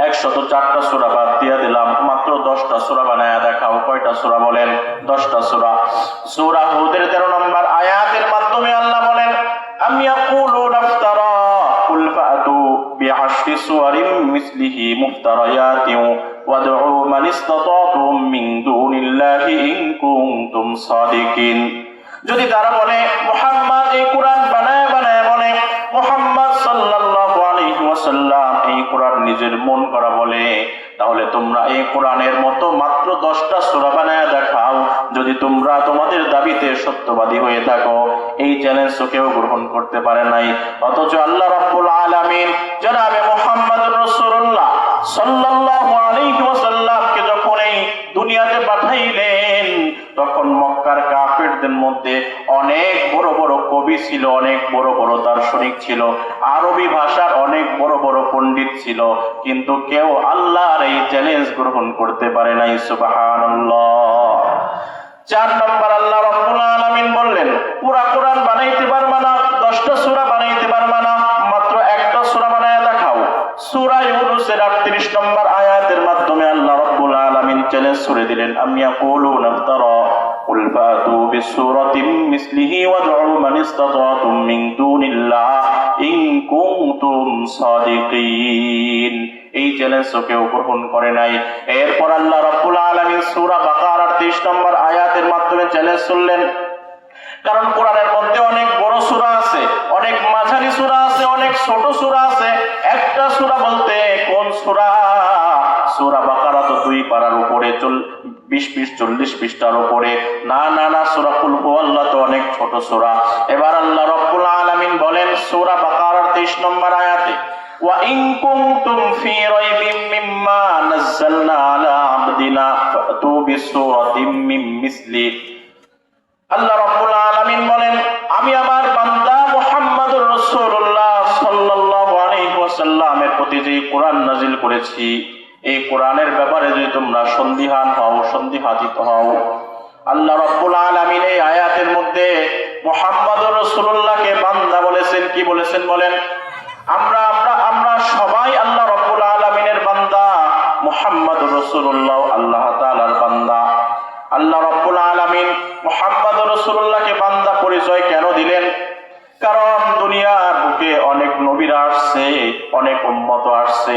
Speaker 1: 104টা সূরা বাদ দিয়ে দিলাম, মাত্র 10টা সূরা বানায়া দেখাও। কয়টা সূরা বলেন? 10টা সূরা। সূরা হুদের 13 নম্বর আয়াতের মাধ্যমে আল্লাহ বলেন, আম ইয়াকুলুনা ইফতারা কুল ফাতু বিআশরি সুওয়ারিন মিসলিহি মুফতারায়াতিন ওয়াদউ মান ইসতাতাতুম মিন দুনিল্লাহি ইন কুনতুম সাদিকিন। যদি তারা বলে মুহাম্মদ এই কোরআন বানায় বানায় বলে, মুহাম্মদ সাল্লাল্লাহু আলাইহি ওয়াসাল্লাম এই কোরআন নিজের মন করা বলে, তাহলে তোমরা এই কোরআনের মতো মাত্র 10টা সূরা বানায় দেখাও যদি তোমরা তোমাদের দাবিতে সত্যবাদী হয়ে থাকো। এই চ্যালেঞ্জ কেউ গ্রহণ করতে পারে নাই। অথচ আল্লাহ রাব্বুল আলামিন জনাবে মুহাম্মদুর রাসূলুল্লাহ সাল্লাল্লাহু আলাইহি ওয়াসাল্লামকে যখন এই দুনিয়াতে পাঠাইলেন, তখন মক্কার কাফিরদের মধ্যে অনেক বড় বড় কবি ছিল, অনেক বড় বড় দার্শনিক ছিল, আরবি ভাষার অনেক বড় বড় পণ্ডিত ছিল, কিন্তু কেউ আল্লাহর এই চ্যালেঞ্জ গ্রহণ করতে পারে নাই। সুবহানাল্লাহ। 4 নম্বর আল্লাহ রাব্বুল আলামিন বললেন, পুরা কোরআন বানাইতে পারবা না, 10টা সূরা বানাইতে পারবা না, মাত্র একটা সূরা বানায়া দেখাও। সূরা ইউনূসের 38 নম্বর আয়াতের মাধ্যমে আল্লাহ রাব্বুল আলামিন চ্যালেঞ্জ ছুড়ে দিলেন, আম ইয়াকুলুনা ইফতারা কুল ফাতু বিসূরাতিন মিসলিহি ওয়াদউ মান ইসতাতাতুম মিন দুনিল্লাহি ইন কুনতুম সাদিকিন। এই চ্যালেঞ্জ কেউ গ্রহণ করে নাই। এরপর আল্লাহ রাব্বুল আলামিন সূরা বাকারার 30 নম্বর আয়াতের মাধ্যমে চ্যালেঞ্জ করলেন, কারণ কোরআনের মধ্যে অনেক বড় সূরা আছে, অনেক মাঝারি সূরা আছে, অনেক ছোট সূরা আছে। একটা সূরা বলতে কোন সূরা? সূরা বাকারা তো 2 পারার উপরে, 20-40 পৃষ্ঠার উপরে। না না না, সূরা কুল হুয়াল্লাহ তো অনেক ছোট সূরা। এবার আল্লাহ রাব্বুল আলামিন বলেন সূরা বাকারার 23 নম্বর আয়াতে, ওয়া ইন কুনতুম ফি রাইবিন মিম্মা নাযালনা আলা আবদিনা ফাতু বিসূরাতিন মিন মিসলি। আল্লাহ রাব্বুল আলামিন বলেন, আমি আমার বান্দা মুহাম্মদুর রাসূলুল্লাহ সাল্লাল্লাহু আলাইহি ওয়াসাল্লামের প্রতি যে কোরআন নাজিল করেছি, এই কোরআনের ব্যাপারে যদি তোমরা সন্দিহান হও, সন্দিহাতীত হও, আল্লাহ রাব্বুল আলামিন এই আয়াতের মধ্যে মুহাম্মদুর রাসূলুল্লাহকে বান্দা বলেছেন। কি বলেছেন বলেন? আমরা সবাই আল্লাহ রাব্বুল আলামিনের বান্দা। মুহাম্মদুর রাসূলুল্লাহ আল্লাহ তাআলার বান্দা। আল্লাহ রাব্বুল আলামিন মুহাম্মদুর রাসূলুল্লাহকে বান্দা পরিচয় কেন দিলেন? কারণ দুনিয়ার বুকে অনেক নবীরা আসছে, অনেক উম্মত আসছে।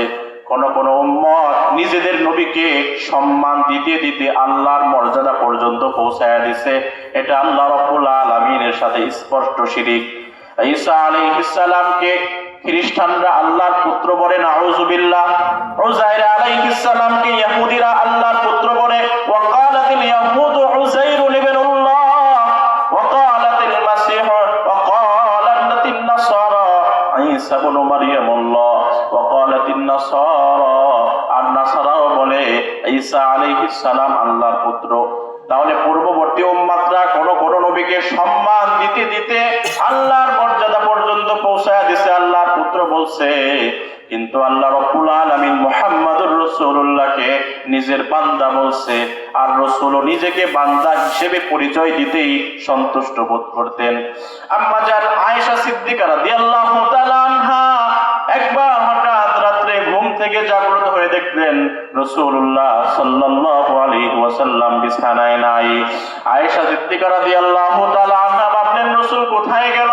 Speaker 1: কোন কোন উম্মত নিজেদের নবীকে সম্মান দিতে দিতে আল্লাহর মর্যাদা পর্যন্ত পৌঁছায় দিছে। এটা আল্লাহ রাব্বুল আলামিনের সাথে স্পষ্ট শিরিক। ঈসা আলাইহিস সালামকে খ্রিস্টানরা আল্লাহর পুত্র বলে, নাউযুবিল্লাহ। উযাইর আলাইহিস সালামকে ইহুদিরা আল্লাহর পুত্র বলে। ওয়া ক্বালাতিল ইয়াহুদু উযাইরুন ইবনুল্লাহ ওয়া ক্বালাতিল মাসীহ ওয়া ক্বালাতিন নাসারা ঈসা ইবনু মারইয়ামুল্লাহ ওয়া ক্বালাতিন নাসারা, আর নাসারাও বলে ঈসা আলাইহিস সালাম আল্লাহর পুত্র। তাহলে পূর্ববর্তী উম্মাতরা কোন কোন নবীকে সম্মান দিতে দিতে আল্লাহর মর্যাদা পর্যন্ত পৌঁছায় দিছে, আল্লাহর পুত্র বলছে, কিন্তু আল্লাহ রাব্বুল আলামিন মুহাম্মদুর রাসূলুল্লাহকে নিজের বান্দা বলছে, আর রাসূলও নিজেকে বান্দা হিসেবে পরিচয় দিতেই সন্তুষ্ট বোধ করতেন। আম্মা জান আয়েশা সিদ্দিকা রাদিয়াল্লাহু তাআলা আনহা একবার হঠাৎ রাত্রে ঘুম থেকে জাগ্রত হয়ে দেখলেন রাসূলুল্লাহ সাল্লাল্লাহু আলাইহি ওয়াসাল্লাম বিছানায় নাই। আয়েশা সিদ্দিকা রাদিয়াল্লাহু তাআলা আনহা ভাবলেন রাসূল কোথায় গেল।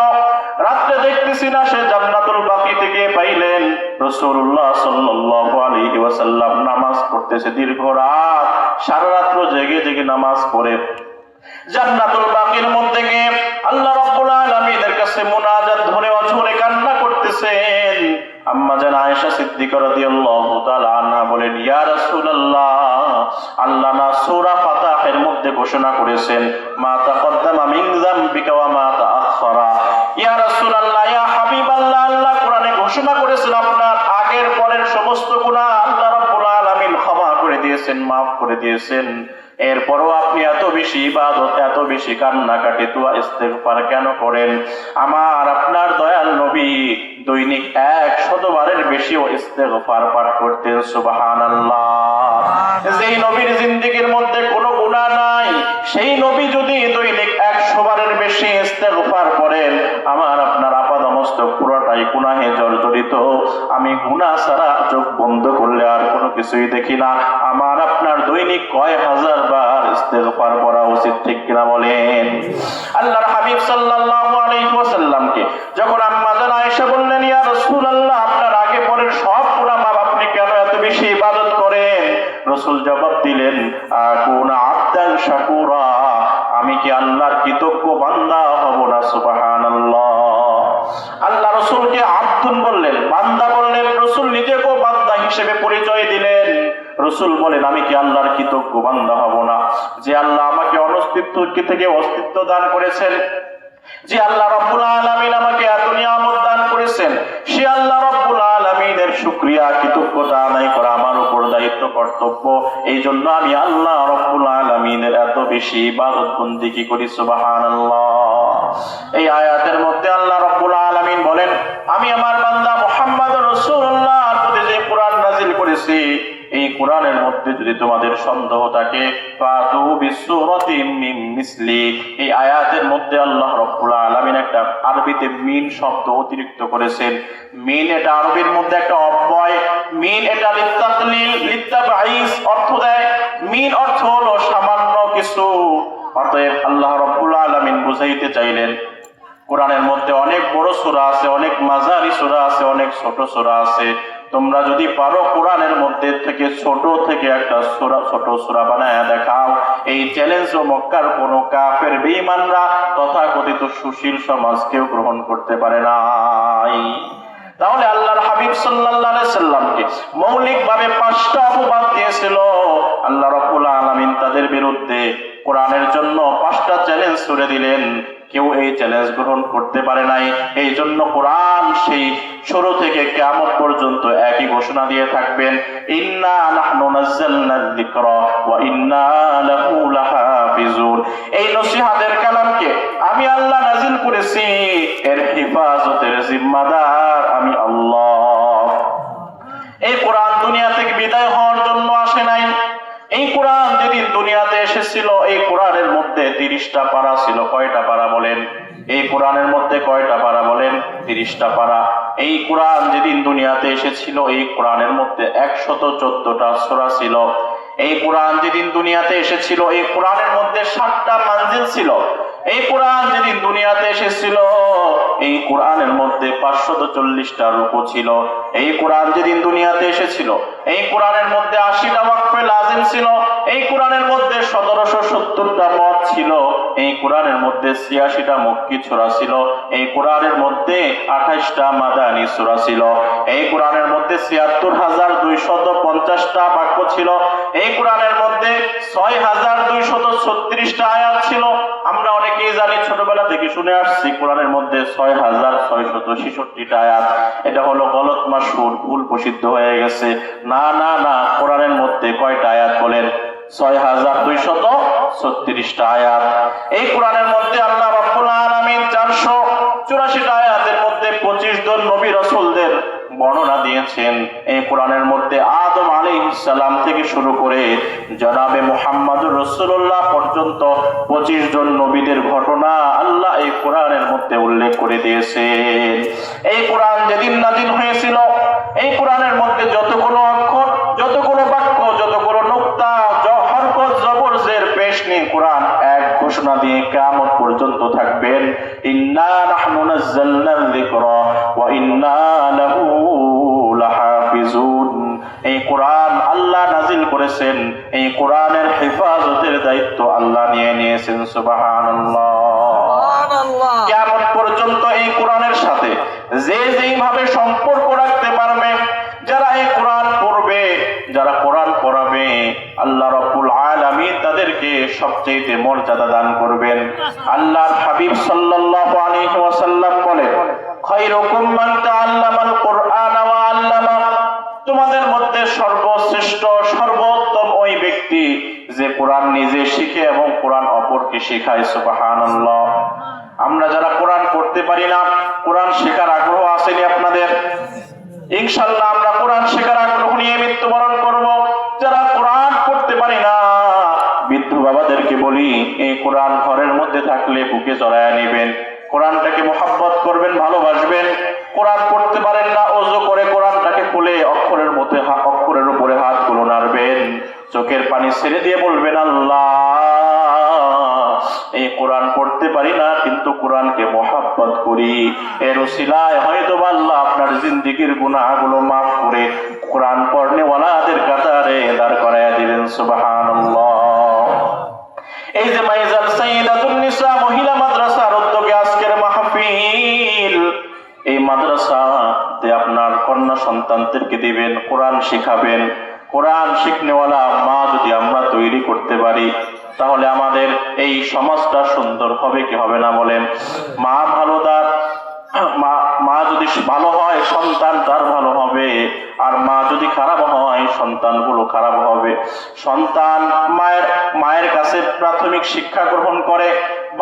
Speaker 1: রাত্রে দেখতেছি না সে জান্নাতুল বাকিতে গিয়ে পাইলেন রাসূলুল্লাহ সাল্লাল্লাহু আলাইহি ওয়াসাল্লাম নামাজ পড়তেছে দীর্ঘ রাত, সারা রাত্র জেগে জেগে নামাজ পড়ে জান্নাতুল বাকির মধ্যে গিয়ে আল্লাহ রাব্বুল আলামিনের কাছে মুনাজাত ধরে অঝরে কান্না করতেছেন। আম্মা জান আয়েশা সিদ্দিকা রাদিয়াল্লাহু তাআলা আনহা বলেন, ইয়া রাসূলুল্লাহ, আল্লাহ না সূরা ফাতিহার মধ্যে ঘোষণা করেছেন মা তাকদ্দামা মিন যামবিকা ওয়া মা তাআখারা। ইয়া রাসূলুল্লাহ, ইয়া হাবিবাল্লাহ, আল্লাহ কোরআনে ঘোষণা করেছেন আপনার আগের পরের সমস্ত গুনাহ আল্লাহ রাব্বুল আলামিন ক্ষমা করে দিয়েছেন, maaf করে দিয়েছেন। এরপরও আপনি এত বেশি ইবাদত, এত বেশি কান্নাকাটি, দোয়া ইস্তেগফার কেন করেন? আমার আপনার দয়াল নবী দৈনিক 100 বারের বেশি ইস্তেগফার পাঠ করতেন। সুবহানাল্লাহ। যেই নবীর জিন্দেগির মধ্যে কোনো গুনাহ নাই, সেই নবী যদি দৈনিক 100 বারের বেশি ইস্তেগফার করেন, আমার আপনার আপাদমস্তক পুরোটাই গুনাহে জর্জরিত। আমি গুনাহ ছাড়া চোখ বন্ধ করলে আর কোনো কিছুই দেখি না। আমার আপনার দৈনিক কয় হাজার বার ইস্তেগফার করা উচিত, ঠিক কিনা বলেন? আল্লাহর হাবিব সাল্লাল্লাহু আলাইহি ওয়াসাল্লামকে যখন আম্মা জান আয়েশা বললেন, ইয়া রাসূলুল্লাহ, আপনার আগে পরের সব গুনাহ মাফ, আপনি কেন এত বেশি ইবাদত করেন? রাসূল জবাব দিলেন, আকুনা আবদান শাকুরা, আমি কি আল্লাহর কৃতজ্ঞ বান্দা হব না? সুবহানাল্লাহ। আল্লাহ রাসূলকে আব্দুন বললেন, বান্দা বললেন, রাসূল নিজেকেও বান্দা হিসেবে পরিচয় দিলেন। রাসূল বলেন, আমি কি আল্লাহর কৃতজ্ঞ বান্দা হব না? যে আল্লাহ আমাকে অনস্তিত্ব থেকে অস্তিত্ব দান করেছেন, যে আল্লাহ রাব্বুল আলামিন আমাকে এত নিয়ামত দান করেছেন, সে আল্লাহ রাব্বুল আলামিনের শুকরিয়া কৃতজ্ঞতা আদায় করা আমার উপর দায়িত্ব, কর্তব্য। এই জন্য আমি আল্লাহ রাব্বুল আলামিনের এত বেশি ইবাদত বন্দেগী করি। সুবহানাল্লাহ। এই আয়াতের মধ্যে আল্লাহ রাব্বুল আলামিন বলেন, আমি আমার বান্দা মুহাম্মদুর রাসূলুল্লাহর প্রতি যে কোরআন নাযিল করেছি, এই কোরআনের মধ্যে যদি তোমাদের সন্দেহ থাকে, ফাতু বিসূরাতিন মিন মিসলি। এই আয়াতের মধ্যে আল্লাহ রাব্বুল আলামিন একটা আরবিতে মিন শব্দ অতিরিক্ত করেছেন। মিন এটা আরবির মধ্যে একটা অব্যয়। মিন এটা লিতাকলিল, লিতাবাইস অর্থ দেয়। মিন অর্থ হলো সামান্য কিছু। অতএব আল্লাহ রাব্বুল আলামিন বুঝাইতে চাইলেন, কোরআনের মধ্যে অনেক বড় সূরা আছে, অনেক মাঝারি সূরা আছে, অনেক ছোট সূরা আছে। তোমরা যদি পারো কোরআনের মধ্যে থেকে ছোট থেকে একটা সূরা, ছোট সূরা বানায় দেখাও। এই চ্যালেঞ্জ মক্কার কোন কাফের বেঈমানরা তথাকথিত সুশীল সমাজ কেউ গ্রহণ করতে পারে নাই। তাহলে আল্লাহর হাবিব সাল্লাল্লাহু আলাইহি সাল্লামকে মৌলিকভাবে 5টা অপবাদ দিয়েছিল আল্লাহ রাব্বুল আলামিন। তাদের বিরুদ্ধে কোরআনের জন্য 5টা চ্যালেঞ্জ ছুড়ে দিলেন। কেউ এই চ্যালেঞ্জ গ্রহণ করতে পারে নাই। এই জন্য কোরআন সেই শুরু থেকে কিয়ামত পর্যন্ত একই ঘোষণা দিয়ে থাকবেন, ইন্না নাহনু নাযালনায যিকরা ওয়া ইন্না লাহু লাহাফিজুন। এই নসিহতের কালামকে আমি আল্লাহ নাযিল করেছি, এর হেফাজতের জিম্মাদার আমি আল্লাহ। এই কোরআন দুনিয়া থেকে বিদায় হওয়ার জন্য আসে নাই। এই কোরআন যেদিন দুনিয়াতে এসেছিল, এই কোরআনের মধ্যে 30টা পারা ছিল। কয়টা পারা বলেন? এই কোরআনের মধ্যে কয়টা পারা বলেন? 30টা পারা। এই কোরআন যেদিন দুনিয়াতে এসেছিল, এই কোরআনের মধ্যে 114টা সূরা ছিল। এই কোরআন যেদিন দুনিয়াতে এসেছিল, এই কোরআনের মধ্যে 7টা মানজিল ছিল। এই কোরআন যেদিন দুনিয়াতে এসেছিল, এই কোরআনের মধ্যে 540টা রুকু ছিল। এই কোরআন যেদিন দুনিয়াতে এসেছিল, এই কোরআনের মধ্যে 80টা ওয়াকফে লাজিম ছিল। এই কোরআনের মধ্যে 1770টা মত ছিল। এই কোরআনের মধ্যে 86টা মক্কি সূরা ছিল। এই কোরআনের মধ্যে 28টা মাদানী সূরা ছিল। এই কোরআনের মধ্যে 76250টা বাক্য ছিল। এই কোরআনের মধ্যে 6236টা আয়াত ছিল। আমরা অনেকেই জানি, ছোটবেলা থেকে শুনে আসছি, কোরআনের মধ্যে 6666টা আয়াত। এটা হলো গলত মাশহুর, ভুল প্রসিদ্ধ হয়ে গেছে। না না না, কোরআনের মধ্যে কয়টা আয়াত বলেন? 6236 36টা আয়াত। এই কোরআনের মধ্যে আল্লাহ রাব্বুল আলামিন 484টা আয়াতের মধ্যে 25 জন নবী রাসূলদের বর্ণনা দিয়েছেন। এই কোরআনের মধ্যে আদম আলাইহিস সালাম থেকে শুরু করে জনাবে মুহাম্মদুর রাসূলুল্লাহ পর্যন্ত 25 জন নবীদের ঘটনা আল্লাহ এই কোরআনের মধ্যে উল্লেখ করে দিয়েছেন। এই কোরআন যেদিন নাযিল হয়েছিল, এই কোরআনের মধ্যে যতগুলো অক্ষর, যতগুলো বাক্য, যতগুলো নুকতা, হরকত, জবর, জের, পেশ নিয়ে কোরআন এক ঘোষণা দিয়ে কিয়ামত পর্যন্ত থাকবেন, ইন্না নাহনু নাযালনা যিকরা ওয়া ইন্না লাহু লাহাফিজুন। এই কোরআন আল্লাহ নাজিল করেছেন, এই কোরআনের হেফাজতের দায়িত্ব আল্লাহ নিয়ে নিয়েছেন। সুবহানাল্লাহ। কিয়ামত পর্যন্ত এই কোরআনের সাথে যে যেইভাবে সম্পর্ক রাখতে পারবে, যারা এই কোরআন পড়বে, যারা কোরআন পড়াবে, আল্লাহ রাব্বুল আলামিন তাদেরকে সবচেয়ে মর্যাদা দান করবেন। আল্লাহর হাবিব সাল্লাল্লাহু আলাইহি ওয়াসাল্লাম বলেন, খায়রুকুম মান তাআল্লামাল কুরআন ওয়া আল্লামা। তোমাদের মধ্যে সর্বশ্রেষ্ঠ, সর্বোত্তম ওই ব্যক্তি যে কোরআন নিজে শিখে এবং কোরআন অপরকে শেখায়। সুবহানাল্লাহ। আমরা যারা কোরআন পড়তে পারি না, কোরআন শেখার আগ্রহ আসেনি আপনাদের? ইনশাআল্লাহ আমরা কোরআন শেখার আগ্রহ নিয়ে মৃত্যুবরণ করব। যারা কোরআন পড়তে পারি না, বৃদ্ধ বাবাদেরকে বলি, এই কোরআন ঘরের মধ্যে থাকলে বুকে জড়ায় নেবেন, কোরআনটাকে মোহাব্বত করবেন, ভালোবাসবেন। কোরআন পড়তে পারেন না, ওযু করে কোরআনটাকে খুলে অক্ষরের মধ্যে অক্ষরের উপরে হাতগুলো নাড়বেন, চোখের পানি ছেড়ে দিয়ে বলবেন, আল্লাহ, এই কোরআন পড়তে পারি না কিন্তু কোরআনকে মোহাব্বত করি, এর উসিলায় হয়তো আল্লাহ আপনার জিন্দেগীর গুনাহগুলো মাফ করে কোরআন পড়নেওয়ালাদের কাতারে দাঁড় করায়া দিবেন। সুবহানাল্লাহ। এই যে মাইজাল সাইয়্যিদাতুন নিসা মহিলা মাদ্রাসার উদ্যোগে আজকের মাহফিল, এই মাদ্রাসাতে আপনার কন্যা সন্তানদেরকে দিবেন, কোরআন শিখাবেন। কোরআন শিখনেওয়ালা মা যদি আমরা তৈরি করতে পারি, তাহলে আমাদের এই সমাজটা সুন্দর হবে কি হবে না বলেন? মা ভালো, তার মা যদি ভালো হয় সন্তান তার ভালো হবে, আর মা যদি খারাপ হয় সন্তানগুলো খারাপ হবে। সন্তান মায়ের কাছে প্রাথমিক শিক্ষা গ্রহণ করে,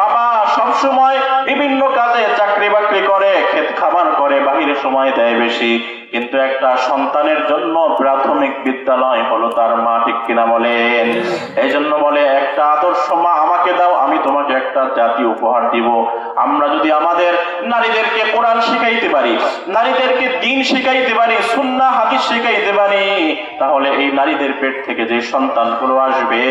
Speaker 1: বাবা সবসময় বিভিন্ন কাজে চাকরি বাকরি করে, ক্ষেত খাবার করে, বাহিরে সময় দেয় বেশি, কিন্তু একটা সন্তানের জন্য প্রাথমিক বিদ্যালয় হলো তার মা। ঠিক কিনা বলেন? এই জন্য বলে, একটা আদর্শ মা আমাকে দাও, আমি তোমাকে একটা জাতি উপহার দিব। আমরা যদি আমাদের নারীদেরকে কোরআন শিখাইতে পারি, নারীদেরকে দ্বীন শিখাইতে পারি, সুন্নাহ হাদিস শিখাইতে পারি, তাহলে এই নারীদের পেট থেকে যে সন্তানগুলো আসবে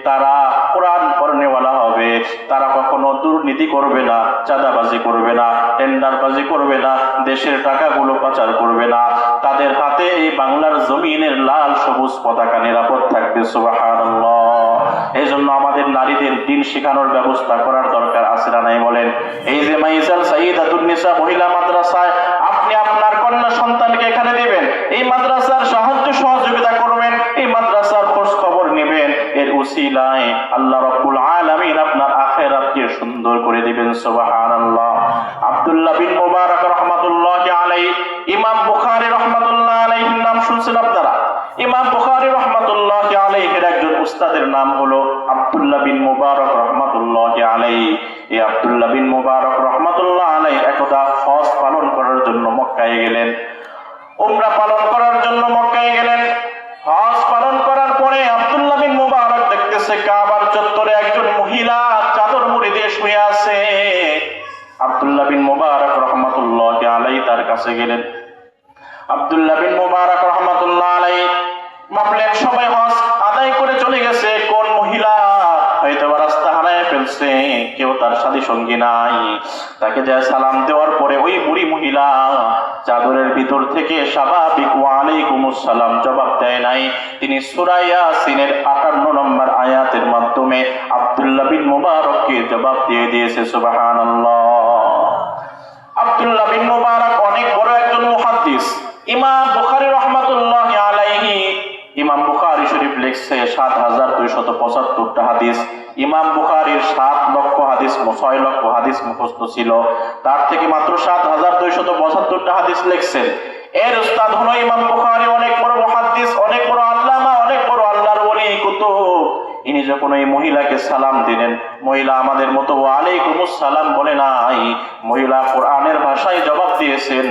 Speaker 1: তারা কোরআন পড়নেওয়ালা হবে। তারা কখনো দুর্নীতি করবে না, চাঁদাবাজি করবে না, টেন্ডারবাজি করবে না, দেশের টাকাগুলো পাচার করবে না। তাদের হাতে এই বাংলার জমিনের লাল সবুজ পতাকা নিরাপদ থাকবে। সুবহানাল্লাহ। এই জন্য আমাদের নারীদের দ্বীন শেখানোর ব্যবস্থা করার দরকার আছে না নাই বলেন? এই যে মাইজাল সাইয়্যিদাতুন নিসা মহিলা মাদ্রাসায় আপনি আপনার কন্যা সন্তানকে এখানে দিবেন, এই মাদ্রাসার সাহায্য সহযোগিতা করবেন, এই মাদ্রাসার খোঁজ খবর নেবেন, এর উসিলায় আল্লাহ রাব্বুল আলামিন আপনার আখিরাতকে সুন্দর করে দিবেন। সুবহানাল্লাহ। আব্দুল্লাহ বিন মুবারক রাহমাতুল্লাহি আলাইহি, ইমাম বুখারী রাহমাতুল্লাহি আলাইহির নাম শুনছেন আপনারা? ইমাম বুখারী রাহমাতুল্লাহি আলাইহির একজন উস্তাদের নাম হলো আব্দুল্লাহ বিন মুবারক রাহমাতুল্লাহি আলাইহি। এই আব্দুল্লাহ বিন মুবারক রাহমাতুল্লাহি আলাইহি একদা হজ পালন করার জন্য মক্কায় গেলেন, উমরা পালন করার জন্য মক্কায় গেলেন। হজ পালন করার পরে আব্দুল্লাহ বিন মুবারক দেখতেছে কাবার চত্বরে একজন মহিলা চাদর মুড়ি দিয়ে শুয়ে আছে। আব্দুল্লাহ বিন মুবারক রাহমাতুল্লাহি আলাইহি তার কাছে গেলেন। আব্দুল্লাহ বিন মুবারক রাহমাতুল্লাহি আলাইহি ভাবলেন সবাই হজ আদায় করে চলে গেছে, কোন মহিলা হয়তো রাস্তা হারায় ফেলছে, কেউ তার সাথী সঙ্গী নাই। তাকে যা সালাম দেওয়ার পরে ওই বুড়ি মহিলা চাদরের ভিতর থেকে স্বাভাবিক ওয়া আলাইকুমুস সালাম জবাব দেয় নাই। তিনি সূরা ইয়াসিনের 58 নম্বর আয়াতের মাধ্যমে আব্দুল্লাহ বিন মুবারককে জবাব দিয়ে দিয়েছে। সুবহানাল্লাহ। আব্দুল্লাহ বিন মুবারক অনেক বড় একজন মুহাদ্দিস। ইমাম বুখারী রাহমাতুল্লাহি আলাইহি, ইমাম বুখারী শরীফ লিখছে ৭,২৭৫টা হাদিস। ইমাম বুখারীর ৭ লক্ষ হাদিস, ৬ লক্ষ হাদিস মুখস্থ ছিল, তার থেকে মাত্র ৭,২৭৫টা হাদিস লিখছেন। এর উস্তাদ হলো ইমাম বুখারী, অনেক বড় মুহাদ্দিস, অনেক বড় আল্লামা, অনেক বড় আল্লাহর ওলি। বুড়ি কুতুব, ইনি যখন ওই মহিলাকে সালাম দিলেন, মহিলা আমাদের মতো ওয়ালাইকুমুস সালাম বলে নাই, মহিলা কোরআনের ভাষায় জবাব দিয়েছেন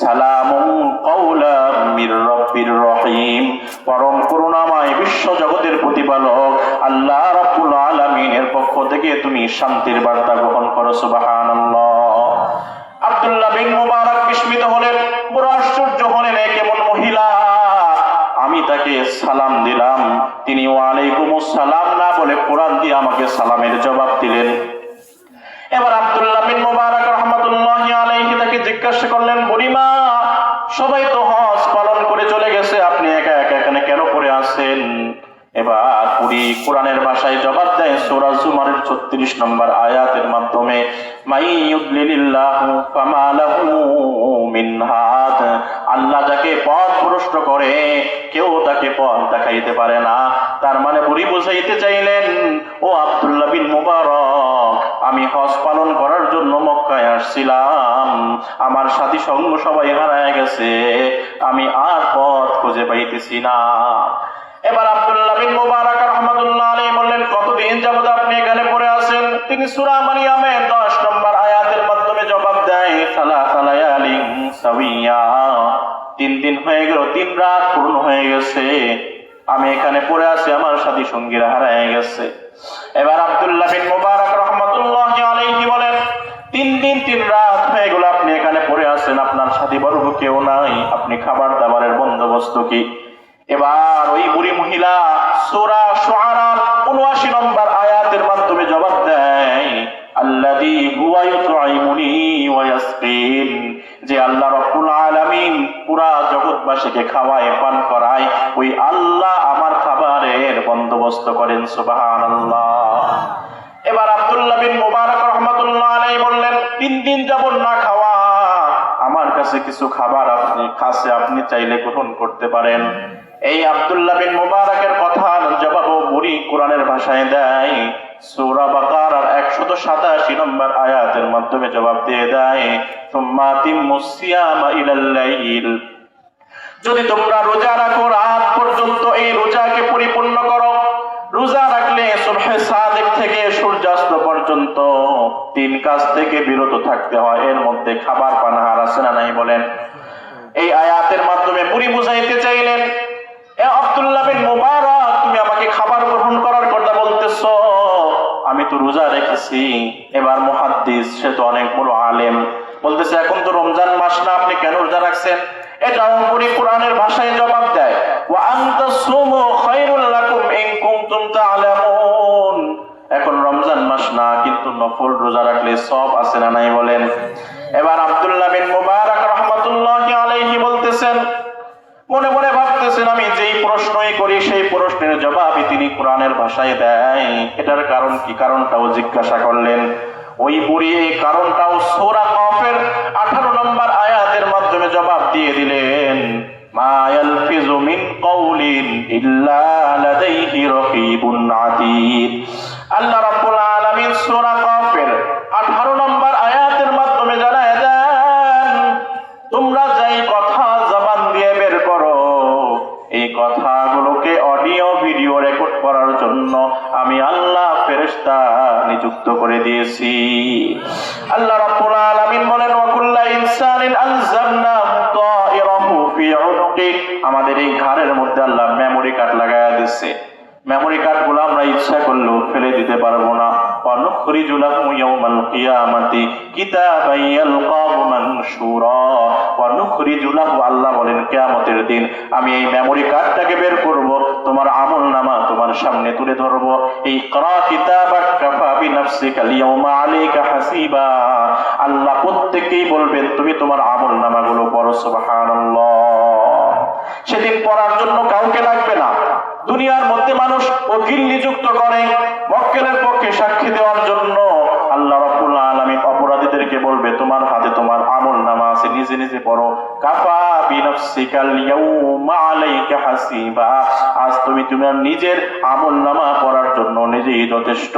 Speaker 1: সালামুন কাওলাম মির রাব্বির রহিম, পরম করুণাময় বিশ্ব জগতের প্রতিপালক আল্লাহ রাব্বুল আলামিনের পক্ষ থেকে তুমি শান্তির বার্তা গ্রহণ করো। সুবহানাল্লাহ। আব্দুল্লাহ বিন মুবারক বিস্মিত হলেন, বড় আশ্চর্য হলেন, কেমন মহিলা, আমি তাকে সালাম দিলাম, তিনি ওয়ালাইকুমুস সালাম না বলে কোরআন দিয়ে আমাকে সালামের জবাব দিলেন। এবার আব্দুল্লাহ বিন মুবারক রাহমাতুল্লাহি আলাইহি তাকে জিজ্ঞাসা করলেন, বুড়িমা, সবাই তো হজ পালন করে চলে গেছে, আপনি একা একা এখানে কেন পড়ে আছেন? এবার বুড়ি কোরআনের ভাষায় জবাব দেয় সূরা জুমারের 36 নম্বর আয়াতের মাধ্যমে, মাই ইউদলিলিল্লাহু ফামা লাহু মিন হাদ, আল্লাহ যাকে পথ ভ্রষ্ট করে কেউ তাকে পথ দেখাইতে পারে না। তার মানে বুড়ি বুঝাইতে চাইলেন, ও আব্দুল্লাহ বিন মুবারক, আমি হজ পালন করার জন্য মক্কায় আসছিলাম, আমার সাথী সঙ্গ সবাই হারায় গেছে, আমি আর পথ খুঁজে পাইতেছি না। এবার আব্দুল্লাহ বিন মুবারক রাহমাতুল্লাহ আলাইহি বললেন, কতদিন যাবত আপনি এখানে পড়ে আছেন? তিনি সূরা মারইয়ামের 10 নম্বর আয়াতের মাধ্যমে জবাব দেয় সালাসা লায়ালিন সাওয়িয়া, 3 দিন হয়ে গেল, 3 রাত পূর্ণ হয়ে গেছে, আমি এখানে পড়ে আছি, আমার সাথী সঙ্গীরা হারায় গেছে। এবার আব্দুল্লাহ বিন মুবারক রাহমাতুল্লাহি আলাইহি বলেন, 3 দিন 3 রাত হয়ে গেল আপনি এখানে পড়ে আছেন, আপনার সাথী বর্গ কেউ নাই, আপনি খাবার দাবারের বন্দোবস্ত কি? এবার ওই বুড়ি মহিলা সূরা শুআরার ৭৯ নম্বর আয়াতের মাধ্যমে জবাব দেয় আল্লাযী হুয়া ইউতঈমুনি ওয়া ইয়াসকিন, যে আল্লাহ রাব্বুল আলামিন পুরা জগৎবাসীকে খাওয়ায় পান করায়, ওই আল্লাহ আমার খাবারের বন্দোবস্ত করেন। সুবহানাল্লাহ। এবার আব্দুল্লাহ বিন মুবারক রাহমাতুল্লাহ আলাইহি বললেন, 3 দিন যাবত না খাওয়া, আমার কাছে কিছু খাবার আপনি চাইলে গ্রহণ করতে পারেন। এই আব্দুল্লাহ বিন মুবারকের কথার জবাব বুড়ি কোরআনের ভাষায় দেয় সূরা বাকারার 187 নম্বর আয়াতের মাধ্যমে জবাব দিয়ে দেয় সুম্মা তিম্মুস সিয়ামা ইলাল লাইল, যদি তোমরা রোজা রাখো রাত পর্যন্ত, এই রোজাকে পরিপূর্ণ করো। রোজা রাখলে সুবহে সাদিক থেকে সূর্যাস্ত পর্যন্ত 3 কাজ থেকে বিরত থাকতে হয়, এর মধ্যে খাবার পানাহার আছে না নাই বলেন? এই আয়াতের মাধ্যমে বুড়ি বুঝাইতে চাইলেন, এ আব্দুল্লাহ বিন মুবারক, তুমি আমাকে খাবার গ্রহণ করার কথা বলতেছো, আমি তো রোজা রেখেছি। এবার মুহাদ্দিস, সে তো অনেক বড় আলেম, বলতেছে এখন তো রমজান মাস না, আপনি কেন রোজা রাখছেন? এটাও বুড়ি কোরআনের ভাষায় জবাব দেয় ওয়া আনতাসুমু খায়রুল লাকুম ইন কুনতুম তা'লামুন, এখন রমজান মাস না, কিন্তু নফল রোজা রাখলে সওয়াব আছে না নাই বলেন? এবার আব্দুল্লাহ বিন মুবারক রাহমাতুল্লাহি আলাইহি বলতেছেন, মনে মনে ভাবতেছেন আমি যেই প্রশ্নই করি সেই প্রশ্নের জবাবই তিনি কোরআনের ভাষায় দেয়, এটার কারণ কি? কারণটাও জিজ্ঞাসা করলেন। ওই বুড়ি এই কারণটাও সূরা কাফের 18 নম্বর আয়াতের মাধ্যমে জবাব দিয়ে দিলেন, মা ইয়ালফিযু মিন কাওলিন ইল্লা লাদাইহি রাকিবুন আতীদ। আল্লাহ রাব্বুল আলামিন সূরা কাফের 18 নম্বর আয়াতের মাধ্যমে জানায় দেন, তোমরা যেই কথা জবান দিয়ে বের করো, এই কথাগুলোকে অডিও ভিডিও রেকর্ড করার জন্য আমি আল্লাহ ফেরেশতা নিযুক্ত করে দিয়েছি। আল্লাহ রাব্বুল আলামিন বলেন, ওয়া কুল্লু ইনসানিন আলজামনাহু তায়রাহু ফি উনুকি, আমাদের এই ঘাড়ের মধ্যে আল্লাহ মেমরি কার্ড লাগায়া দিয়েছে। মেমরি কার্ড গুলো আমরা ইচ্ছা করলেও ফেলে দিতে পারবো না। ওয়া নুখরিজু লাহু ইয়াওমাল কিয়ামাতি কিতাবান ইয়ালকাহু মানশুরা, ওয়া নুখরিজু লাহু, আল্লাহ বলেন কিয়ামতের দিন আমি এই মেমরি কার্ডটাকে বের করব, তোমার আমলনামা তোমার সামনে তুলে ধরব। ইকরা কিতাবাক কাফা বিনাফসিকা আল-ইয়াওমা আলাইকা হাসিবা, আল্লাহ প্রত্যেককেই বলবেন তুমি তোমার আমলনামাগুলো পড়ো। সুবহানাল্লাহ। সেদিন পড়ার জন্য কাউকে লাগবে না। দুনিয়ার মধ্যে মানুষ ওকিল নিযুক্ত করে মক্কেলের পক্ষে সাক্ষী দেওয়ার জন্য, আল্লাহ রাব্বুল আলামিন অপরাধীদেরকে বলবে তোমার হাতে তোমার আমলনামা আছে, নিজে নিজে পড়ো। কাফা বিনাফসিকাল ইয়াউমা আলাইকা হাসিবা, আজ তুমি তোমার নিজের আমলনামা পড়ার জন্য নিজেই যথেষ্ট।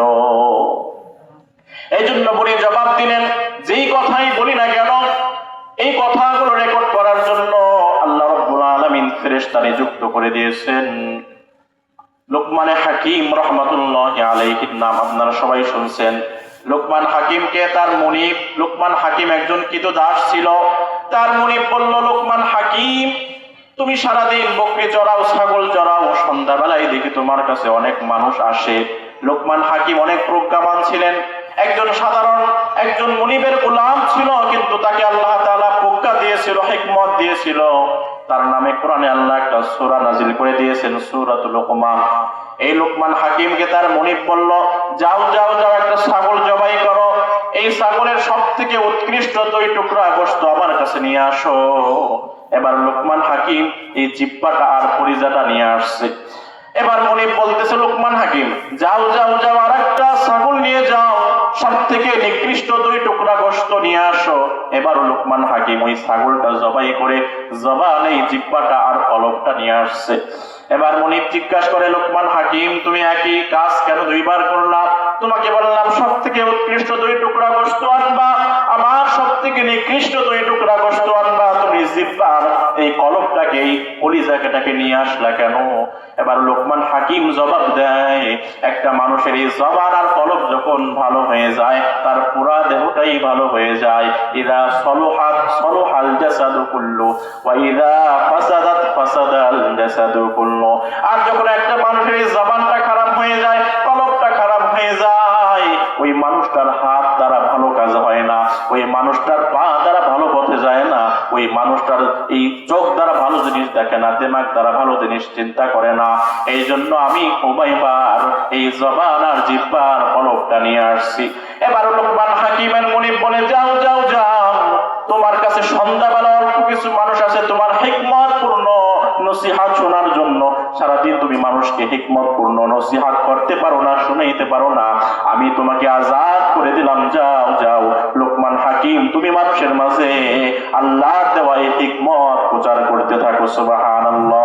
Speaker 1: এই জন্য বুড়ি জবাব দিলেন, যেই কথাই বলি না কেন এই কথাগুলো রেকর্ড করার জন্য আল্লাহ রাব্বুল আলামিন ফেরেশতা নিযুক্ত করে দিয়েছেন। লোকমানে হাকিম রাহমাতুল্লাহি আলাইহির নাম আপনারা সবাই শুনছেন। লোকমান হাকিমকে তার মুনিব, লোকমান হাকিম একজন কৃতদাস ছিল, তার মুনিব বলল, লোকমান হাকিম তুমি সারাদিন বকরি চড়াও, ছাগল চড়াও, সন্ধ্যাবেলায় দেখি তোমার কাছে অনেক মানুষ আসে। লোকমান হাকিম অনেক প্রজ্ঞাবান ছিলেন, একজন সাধারণ একজন মুনিবের গোলাম ছিল, কিন্তু তাকে আল্লাহ তাআলা প্রজ্ঞা দিয়েছিল, হিকমত দিয়েছিল। তার নামে কোরআনে আল্লাহ একটা সূরা নাজিল করে দিয়েছেন, সূরাতুল লোকমান। এই লোকমান হাকিমকে তার মুনিব বলল, যাও যাও যাও, একটা ছাগল জবাই করো, এই ছাগলের সবথেকে উৎকৃষ্ট দুই টুকরা গোশত আমার কাছে নিয়ে আসো। এবার লোকমান হাকিম এই জিহ্বাটা আর কলিজাটা নিয়ে আসছে। এবার মুনিব বলতেছে, লোকমান হাকিম যাও যাও যাও, আর একটা ছাগল নিয়ে যাও, সব থেকে নিকৃষ্ট দুই টুকরা গোশত নিয়ে আসো। এবার লোকমান হাকিম ওই ছাগলটা জবাই করে জবানে জিহ্বাটা আর কলবটা নিয়ে আসছে। এবার মুনিব জিজ্ঞাসা করে, লোকমান হাকিম তুমি একই কাজ কেন দুইবার করলা? তোমাকে বললাম সব থেকে উৎকৃষ্ট দুই টুকরা গোশত আনবা, আমার সব থেকে নিকৃষ্ট দুই টুকরা গোশত আনবা, তুমি জিহ্বার এই কলবটাকে, এই কলিজাটাকে নিয়ে আসলা কেন? এবার লোকমান হাকিম জবাব দেয়, একটা মানুষের এই জবান আর কলব যখন ভালো হয়ে যায়, তার পুরা দেহটাই ভালো হয়ে যায়। ইদা সলুহাত সলুহাল জাসাদু কুল্লু ওয়া ইদা ফাসাদাত ফাসাদাল জাসাদু কুল্লু। আর যখন একটা মানুষের এই জবানটা খারাপ হয়ে যায়, কলবটা খারাপ হয়ে যায়, ওই মানুষটার হাত দ্বারা ভালো কাজ হয় না, ওই মানুষটার পা দ্বারা ভালো পথে যায় না, ওই মানুষটার এই চোখ দ্বারা ভালো জিনিস দেখে না, দিমাগ দ্বারা ভালো জিনিস চিন্তা করে না। এই জন্য আমি উভয়বার এই জবান আর জিহ্বার কলবটা নিয়ে আসছি। এবার লোকমান হাকিমের মুনিব বলে, যাও যাও যাও, তোমার কাছে সন্ধ্যাবেলা অল্প কিছু মানুষ আছে তোমার হিকমত পূর্ণ নসিহত শোনার জন্য। সারাদিন তুমি মানুষকে হিকমত পূর্ণ নসিহত করতে পারো না, শুনাইতে পারো না, আমি তোমাকে আজাদ করে দিলাম, যাও যাও লোকমান হাকিম তুমি মানুষের মাঝে আল্লাহর দেওয়া এই হিকমত প্রচার করতে থাকো। সুবহানাল্লাহ।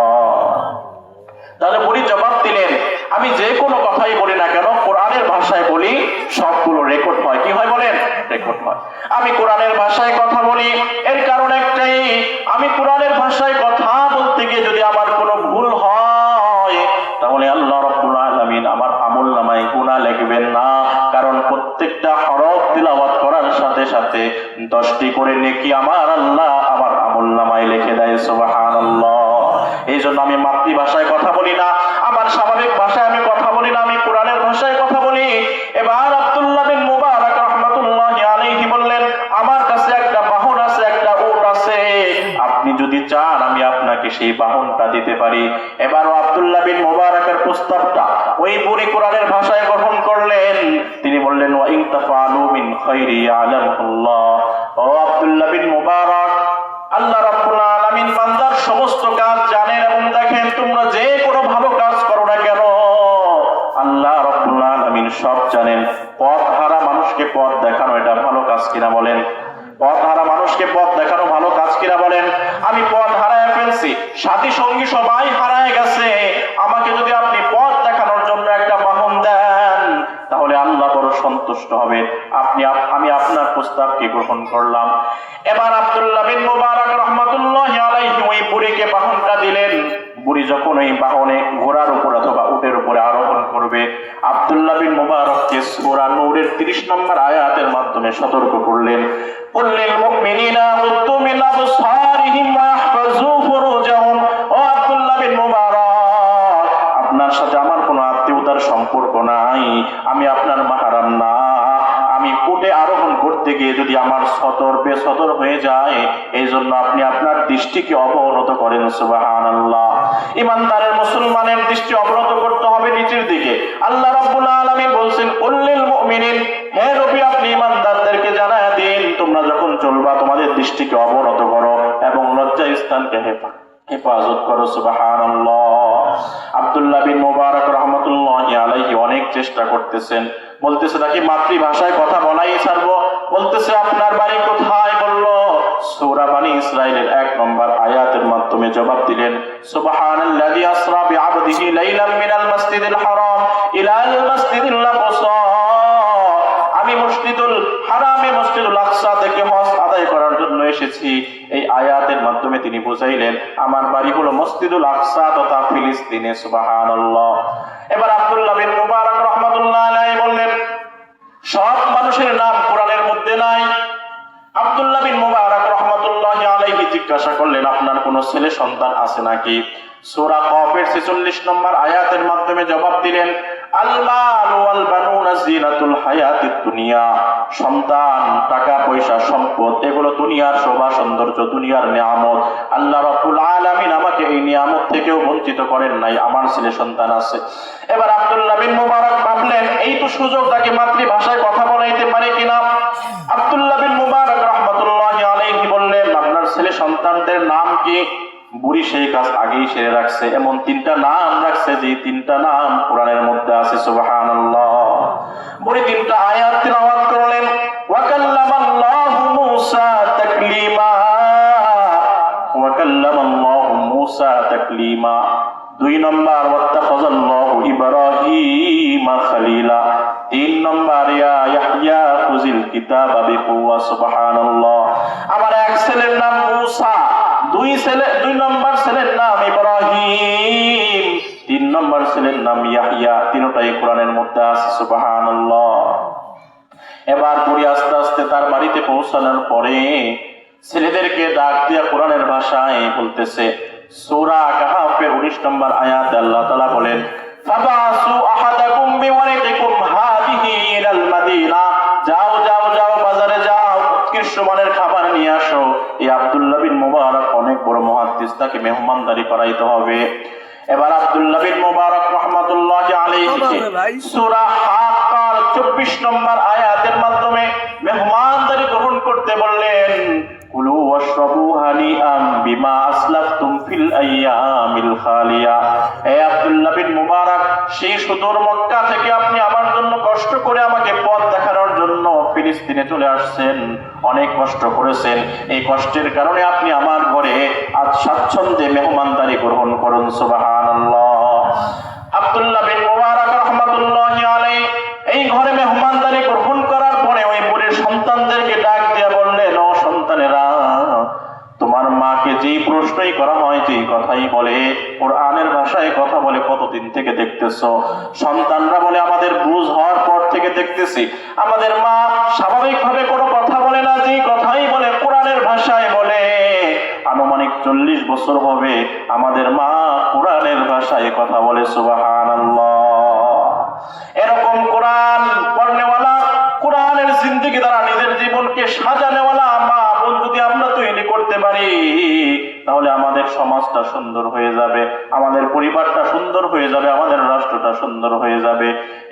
Speaker 1: তাহলে মুনিব জবাব দিলেন, আমি যে কোনো কথাই বলি না কেন, কোরআনের ভাষায় বলি, সবগুলো রেকর্ড হয়। কি হয় বলেন? রেকর্ড হয়। আমি কোরআনের ভাষায় কথা বলি, এর কারণ একটাই, আমি কোরআনের ভাষায় কথা বলতে গিয়ে যদি আমার কোনো ভুল হয়, তাহলে আল্লাহ রাব্বুল আলামিন আমার আমলনামায় গুনাহ লিখবেন না। কারণ প্রত্যেকটা হরফ তিলাওয়াত করার সাথে সাথে 10টি করে নেকি আমার আল্লাহ আমার আমলনামায় লিখে দেয়। সুবহানাল্লাহ। এই জন্য আমি মাতৃভাষায় কথা বলি না, আমার স্বাভাবিক ভাষায় আমি কথা বলি না, আমি কোরআনের ভাষায় কথা বলি। এবার আব্দুল্লাহ বিন মুবারক রাহমাতুল্লাহি আলাইহি বললেন, আমার কাছে একটা বাহন আছে, একটা উট আছে, আপনি যদি চান আমি আপনাকে সেই বাহনটা দিতে পারি। এবার আব্দুল্লাহ বিন মুবারকের প্রস্তাবটা ওই বুড়ি কোরআনের ভাষায় গ্রহণ করলেন। তিনি বললেন, ওয়া ইন তাফআলু মিন খাইরি ইয়ালামুল্লাহ। ও আব্দুল্লাহ বিন মুবারক, আল্লাহ রাব্বুল আলামিন বান্দার সমস্ত কাজ জানেন এবং দেখেন। তোমরা যে কোনো ভালো কাজ করো না কেন, আল্লাহ রাব্বুল আলামিন সব জানেন। পথ হারা মানুষকে পথ দেখানো এটা ভালো কাজ কিনা বলেন? পথ হারা মানুষকে পথ দেখানো ভালো কাজ কিনা বলেন? আমি পথ হারায় ফেলছি, সাথী সঙ্গী সবাই হারায় গেছে, আমাকে যদি আপনি পথ দেখানোর জন্য একটা বাহন দেন, তাহলে আল্লাহ বড় সন্তুষ্ট হবে। আমি আপনার প্রস্তাবকে গ্রহণ করলাম। এবার আব্দুল্লাহ বিন মুবারক রাহমাতুল্লাহি আলাইহি ওই বুড়িকে বাহনটা দিলেন। বুড়ি যখন ওই বাহনে ঘোড়ার উপর অথবা উটের উপরে আরোহণ করবে, আব্দুল্লাহ বিন মুবারককে সূরা নূরের 30 নম্বর আয়াতের মাধ্যমে সতর্ক করলেন। কুল্লিল মুমিনিনা ইয়াগুদ্দু মিন আবসারিহিম ওয়া ইয়াহফাযু ফুরুজাহুম। ও আব্দুল্লাহ বিন মুবারক, আপনার সাথে আমার কোনো আত্মীয়তার সম্পর্ক নাই, আমি আপনার মাহরাম না। আমি উটে আরোহণ করতে গিয়ে যদি আমার বেসতর হয়ে যায়, এই জন্য আপনি আপনার দৃষ্টিকে অবনত করেন। সুবহানাল্লাহ। ইমানদারের মুসলমানের দৃষ্টি অবনত করতে হবে নিচের দিকে। আল্লাহ রাব্বুল আলামিন বলছেন, কুল্লিল মুমিনিন, হে নবী আপনি ইমানদারদেরকে জানায় দিন, তোমরা যখন চলবা তোমাদের দৃষ্টিকে অবনত করো এবং লজ্জা স্থানকে হেফাজত করো। সুবহানাল্লাহ। আব্দুল্লাহ বিন মুবারক রাহমাতুল্লাহি আলাইহি অনেক চেষ্টা করতেছেন, বলতেছে নাকি মাতৃভাষায় কথা বলাই ছাড়বো। বলতেছে আপনার বাড়ি কোথায়? বলল সূরা বনী ইসরাঈলের 1 নম্বর আয়াতের মাধ্যমে জবাব দিলেন, সুবহানাল্লাযী আসরা বিআবদিহি লাইলাম মিনাল মাসজিদিল হারাম ইলাল মাসজিদিল আকসা। আমি মসজিদুল হারামে মসজিদুল আকসা থেকে হজ আদায় করার জন্য এসেছি, এই আয়াতের মাধ্যমে তিনি বুঝাইলেন আমার বাড়ি হলো মসজিদুল আকসা তথা ফিলিস্তিনে। সুবহানাল্লাহ। এবার আব্দুল্লাহ বিন মুবারক রাহমাতুল্লাহ আলাইহি বললেন, সব মানুষের নাম কোরআনের মধ্যে নাই। আব্দুল্লাহ বিন মুবারক রাহমাতুল্লাহি আলাইহি জিজ্ঞাসা করলেন, আপনার কোনো ছেলে সন্তান আছে নাকি? সূরা কফের 46 নম্বর আয়াতের মাধ্যমে জবাব দিলেন, আল মাল ওয়াল বানুনা জিনাতুল হায়াতিদ দুনিয়া। সন্তান, টাকা পয়সা, সম্পদ এগুলো দুনিয়ার শোভা সৌন্দর্য, দুনিয়ার নিয়ামত। আল্লাহ রাব্বুল আলামিন আমাকে এই নিয়ামত থেকেও বঞ্চিত করেন নাই, আমার ছেলে সন্তান আছে। এবার আব্দুল্লাহ বিন মুবারক ভাবলেন, এই তো সুযোগ, তাকে মাতৃভাষায় কথা বলাইতে পারে কিনা। আব্দুল্লাহ বিন মুবারক রাহমাতুল্লাহি আলাইহি বললেন, আপনার ছেলে সন্তানদের নাম কি? বুড়ি সেই কাজ আগেই সেরে রাখছে, এমন 3টা নাম রাখছে যে 3টা নাম কোরআনের মধ্যে আছে। সুবহানাল্লাহ। বুড়ি 3টা আয়াত তিলাওয়াত করলেন, ওয়া কাল্লামাল্লাহু মূসা তাকলিমা, ওয়া কাল্লামাল্লাহু মূসা তাকলিমা। 2 নম্বর ওয়াত্তাখাযাল্লাহু ইব্রাহিমা খলিলা। 3 নম্বর ইয়া ইয়াহইয়া খুযিল কিতাবা বিকুওয়া। সুবহানাল্লাহ। আমার এক ছেলের নাম মূসা, 2 নম্বর ছেলের নাম ইব্রাহিম, 3 নম্বর ছেলের নাম ইয়াহইয়া। 3টাই কোরআনের মধ্যে আছে। সুবহানাল্লাহ। এবার বুড়ি আস্তে আস্তে তার বাড়িতে পৌঁছানোর পরে ছেলেদেরকে ডাক দিয়া কোরআনের ভাষায় বলতেছে। সূরা কাহফের 19 নম্বর আয়াতে আল্লাহ তাআলা বলেন, ফাবাসু আহাদাকুম বিওয়ারিকিকুম হাদিহি ইলাল মাদিনা। যাও যাও যাও, বাজারে যাও, উৎকৃষ্ট মানের খাবার নিয়ে আসো। এই আব্দুল্লাহ বিন মুবারক অনেক বড় মুহাদ্দিস, তাকে মেহমানদারি করাইতে হবে। এবার আব্দুল্লাহ বিন মুবারক রাহমাতুল্লাহি আলাইহি সূরা হাক্কার 24 নম্বর আয়াতের মাধ্যমে মেহমানদারি গ্রহণ করতে বললেন, কুলু ওয়াশরাবু হানিআম বিমা আসলাফতুম ফিল আইয়ামিল খালিয়া। হে আব্দুল্লাহ বিন মুবারক, সেই সুদূর মক্কা থেকে আপনি আমার জন্য কষ্ট করে আমাকে পথ দেখানোর জন্য ফিলিস্তিনে চলে আসছেন, অনেক কষ্ট করেছেন। এই কষ্টের কারণে আপনি আমার ঘরে আজ স্বাচ্ছন্দ্যে মেহমানদারি গ্রহণ করুন। সুবহানাল্লাহ। আব্দুল্লাহ বিন মুবারক রাহমাতুল্লাহি আলাইহি এই ঘরে মেহমানদারি গ্রহণ করার পরে ওই বুড়ির সন্তানদেরকে ডাক দিয়ে বললেন, ও সন্তানেরা, তোমার মাকে যেই প্রশ্নই করা হয়, যেই কথাই বলে, কোরআনের ভাষায় কথা বলে, কতদিন থেকে দেখতেছো? সন্তানরা বলে, আমাদের বুঝ হওয়ার পর থেকে দেখতেছি। আমাদের মা স্বাভাবিকভাবে কোনো কথা বলে না, যেই কথাই বলে কোরআনের ভাষায় বলে। আনুমানিক 40 বছর হবে আমাদের মা কোরআনের ভাষায় কথা বলে। সুবহানাল্লাহ। এরকম কোরআন পড়নেওয়ালা, কোরআনের জিন্দেগি দ্বারা নিজের জীবনকে সাজানেওয়ালা মা বোন যদি আমরা তৈরি করতে পারি, তাহলে আমাদের সমাজটা সুন্দর হয়ে যাবে, আমাদের পরিবারটা সুন্দর হয়ে যাবে, আমাদের রাষ্ট্রটা সুন্দর হয়ে যাবে।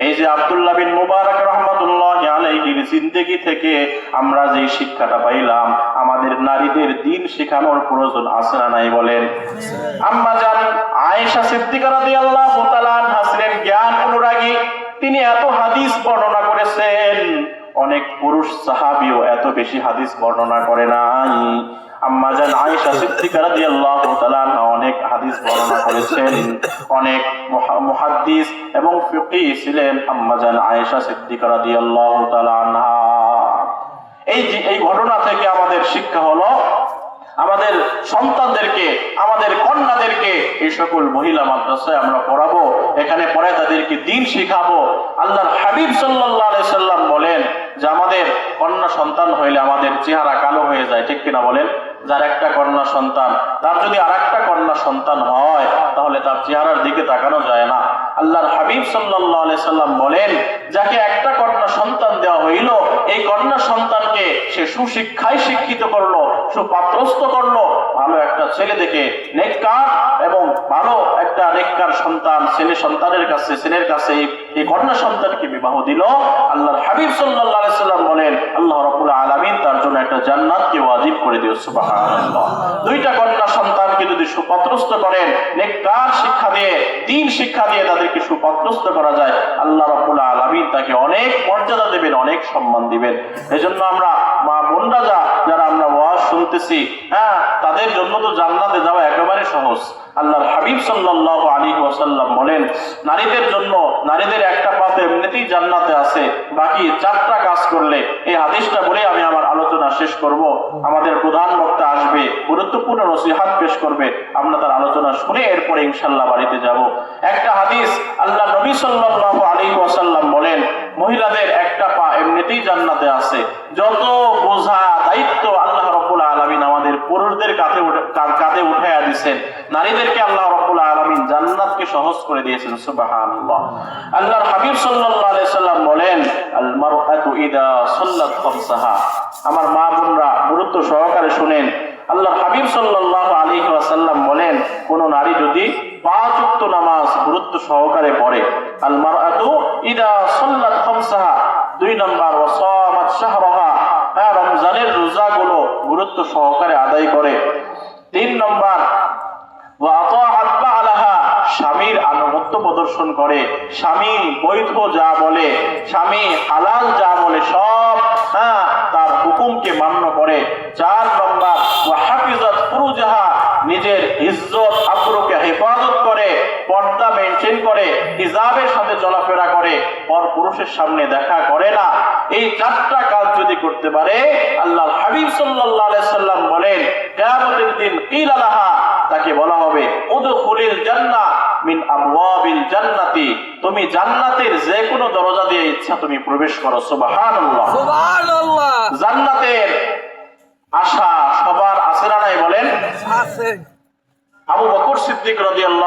Speaker 1: এই যে আব্দুল্লাহ বিন মুবারক রাহমাতুল্লাহি আলাইহির জিন্দেগি থেকে আমরা যে শিক্ষাটা পাইলাম, আমাদের নারীদের দ্বীন শেখানোর প্রয়োজন আছে না নাই বলেন? আম্মা জান আয়েশা সিদ্দিকা রাদিয়াল্লাহু তাআলা আনহা ছিলেন জ্ঞান অনুরাগী। তিনি এত হাদিস বর্ণনা করেছেন, অনেক পুরুষ সাহাবীও এত বেশি হাদিস বর্ণনা করে নাই। আম্মা জান আয়েশা সিদ্দিকা রাদিয়াল্লাহু তাআলা আনহা অনেক হাদিস বর্ণনা করেছেন, অনেক মুহাদ্দিস এবং ফিকহি ছিলেন আম্মা জান আয়েশা সিদ্দিকা রাদিয়াল্লাহু তাআলা আনহা। এই ঘটনা থেকে আমাদের শিক্ষা হলো, আমাদের সন্তানদেরকে, আমাদের কন্যাদেরকে এই সকল মহিলা মাদ্রাসায় আমরা পড়াবো, এখানে পড়ে তাদেরকে দ্বীন শিখাবো। আল্লাহর হাবিব সাল্লাল্লাহু আলাইহি সাল্লাম বলেন যে আমাদের কন্যা সন্তান হইলে আমাদের চেহারা কালো হয়ে যায়, ঠিক কিনা বলেন? যার একটা কন্যা সন্তান, তার যদি আরেকটা কন্যা সন্তান হয়, তাহলে তার চেহারার দিকে তাকানো যায় না। আল্লাহর হাবিব সাল্লাল্লাহু আলাইহি সাল্লাম বলেন, যাকে একটা কন্যা সন্তান দেওয়া হইল, এই কন্যা সন্তানকে সে সুশিক্ষায় শিক্ষিত করলো, সুপাত্রস্থ করলো, ভালো একটা ছেলে দেখে নেককার এবং ভালো একটা নেককার সন্তান ছেলের কাছে এই কন্যা সন্তানকে বিবাহ দিল। আল্লাহর হাবিব সাল্লাল্লাহু আলাইহি সাল্লাম বলেন, আল্লাহ রাব্বুল আলামিন তার জন্য একটা জান্নাতকে ওয়াজিব করে দিয়েছে। সুবহানাল্লাহ। 2টা কন্যা সন্তানকে যদি সুপাত্রস্থ করেন, নেককার শিক্ষা দিয়ে, দ্বীন শিক্ষা দিয়ে তাদেরকে সুপাত্রস্থ করা যায়, আল্লাহ রাব্বুল আলামিন তাকে অনেক মর্যাদা দিবেন, অনেক সম্মান দিবেন। এজন্য আমরা মা বোনরা যারা আমরা ওয়াজ শুনতেছি, তাদের জন্য তো জান্নাতে যাওয়া একেবারে সহজ। আল্লাহর হাবিব সাল্লাল্লাহু আলাইহি ওয়াসাল্লাম বলেন, নারীদের একটা পাতে এমনিতেই জান্নাতে আছে, বাকি 4টা কাজ করলে, এই হাদিসটা বলে আমি আমার আলোচনা শেষ করব। আমাদের প্রধান বক্তা আসবে, গুরুত্বপূর্ণ নসিহত পেশ করবে, আমরা তার আলোচনা শুনে এরপরে ইনশাআল্লাহ বাড়িতে যাব। একটা হাদিস, আল্লাহ নবী সাল্লাল্লাহু আলাইহি ওয়াসাল্লাম বলেন, মহিলাদের একটা পা এমনিতেই জান্নাতে আছে। যত বোঝা দায়িত্ব আল্লাহ রাব্বুল আলামিন আমাদের পুরুষদের কাঁধে উঠাইয়া দিয়েছেন, নারীদেরকে আল্লাহ রাব্বুল আলামিন জান্নাতকে সহজ করে দিয়েছেন। সুবহানাল্লাহ। আল্লাহর হাবিব সাল্লাল্লাহু আলাইহি সাল্লাম বলেন, আল মারআতু ইদা সাল্লাত খামসাহা। আমার মা বোনরা গুরুত্ব সহকারে শুনেন, আল্লাহর হাবিব সাল্লাল্লাহু আলাইহি ওয়াসাল্লাম বলেন, কোন নারী যদি 5 ওয়াক্ত নামাজ গুরুত্ব সহকারে পড়ে, আল মারআতু ইদা সাল্লাত খামসাহা, 2 নম্বর ওয়া সামাত শাহরাহা, রমজানের রোজাগুলো গুরুত্ব সহকারে আদায় করে, 3 নম্বর ওয়া আতাআত বা'লাহা, স্বামীর আনুগত্য প্রদর্শন করে, স্বামী বৈধ যা বলে, স্বামী হালাল যা বলে সব তার হুকুমকে মান্য করে, 4 নম্বর ওয়া হাফিজাত ফুরুজাহা, নিজের ইজ্জত আবরুকে হেফাজত করে, পর্দা মেনটেন করে, হিজাবের সাথে চলাফেরা করে, পর পুরুষের সামনে দেখা করে না। এই 4টা কাজ যদি করতে পারে, আল্লাহর হাবিব সাল্লাল্লাহু আলাইহি সাল্লাম বলেন, কিয়ামতের দিন কিলা লাহা, তাকে বলা হবে, উদখুলিল জান্নাহ মিন আবওয়াবিল জান্নাতি, তুমি জান্নাতের যে কোনো দরজা দিয়ে ইচ্ছা তুমি প্রবেশ করো। সুবহানাল্লাহ,
Speaker 2: সুবহানাল্লাহ।
Speaker 1: জান্নাতের আশা সবার আছে না নাই বলেন?
Speaker 2: আছে।
Speaker 1: আবু বকর সিদ্দিক রাদিয়াল্লাহু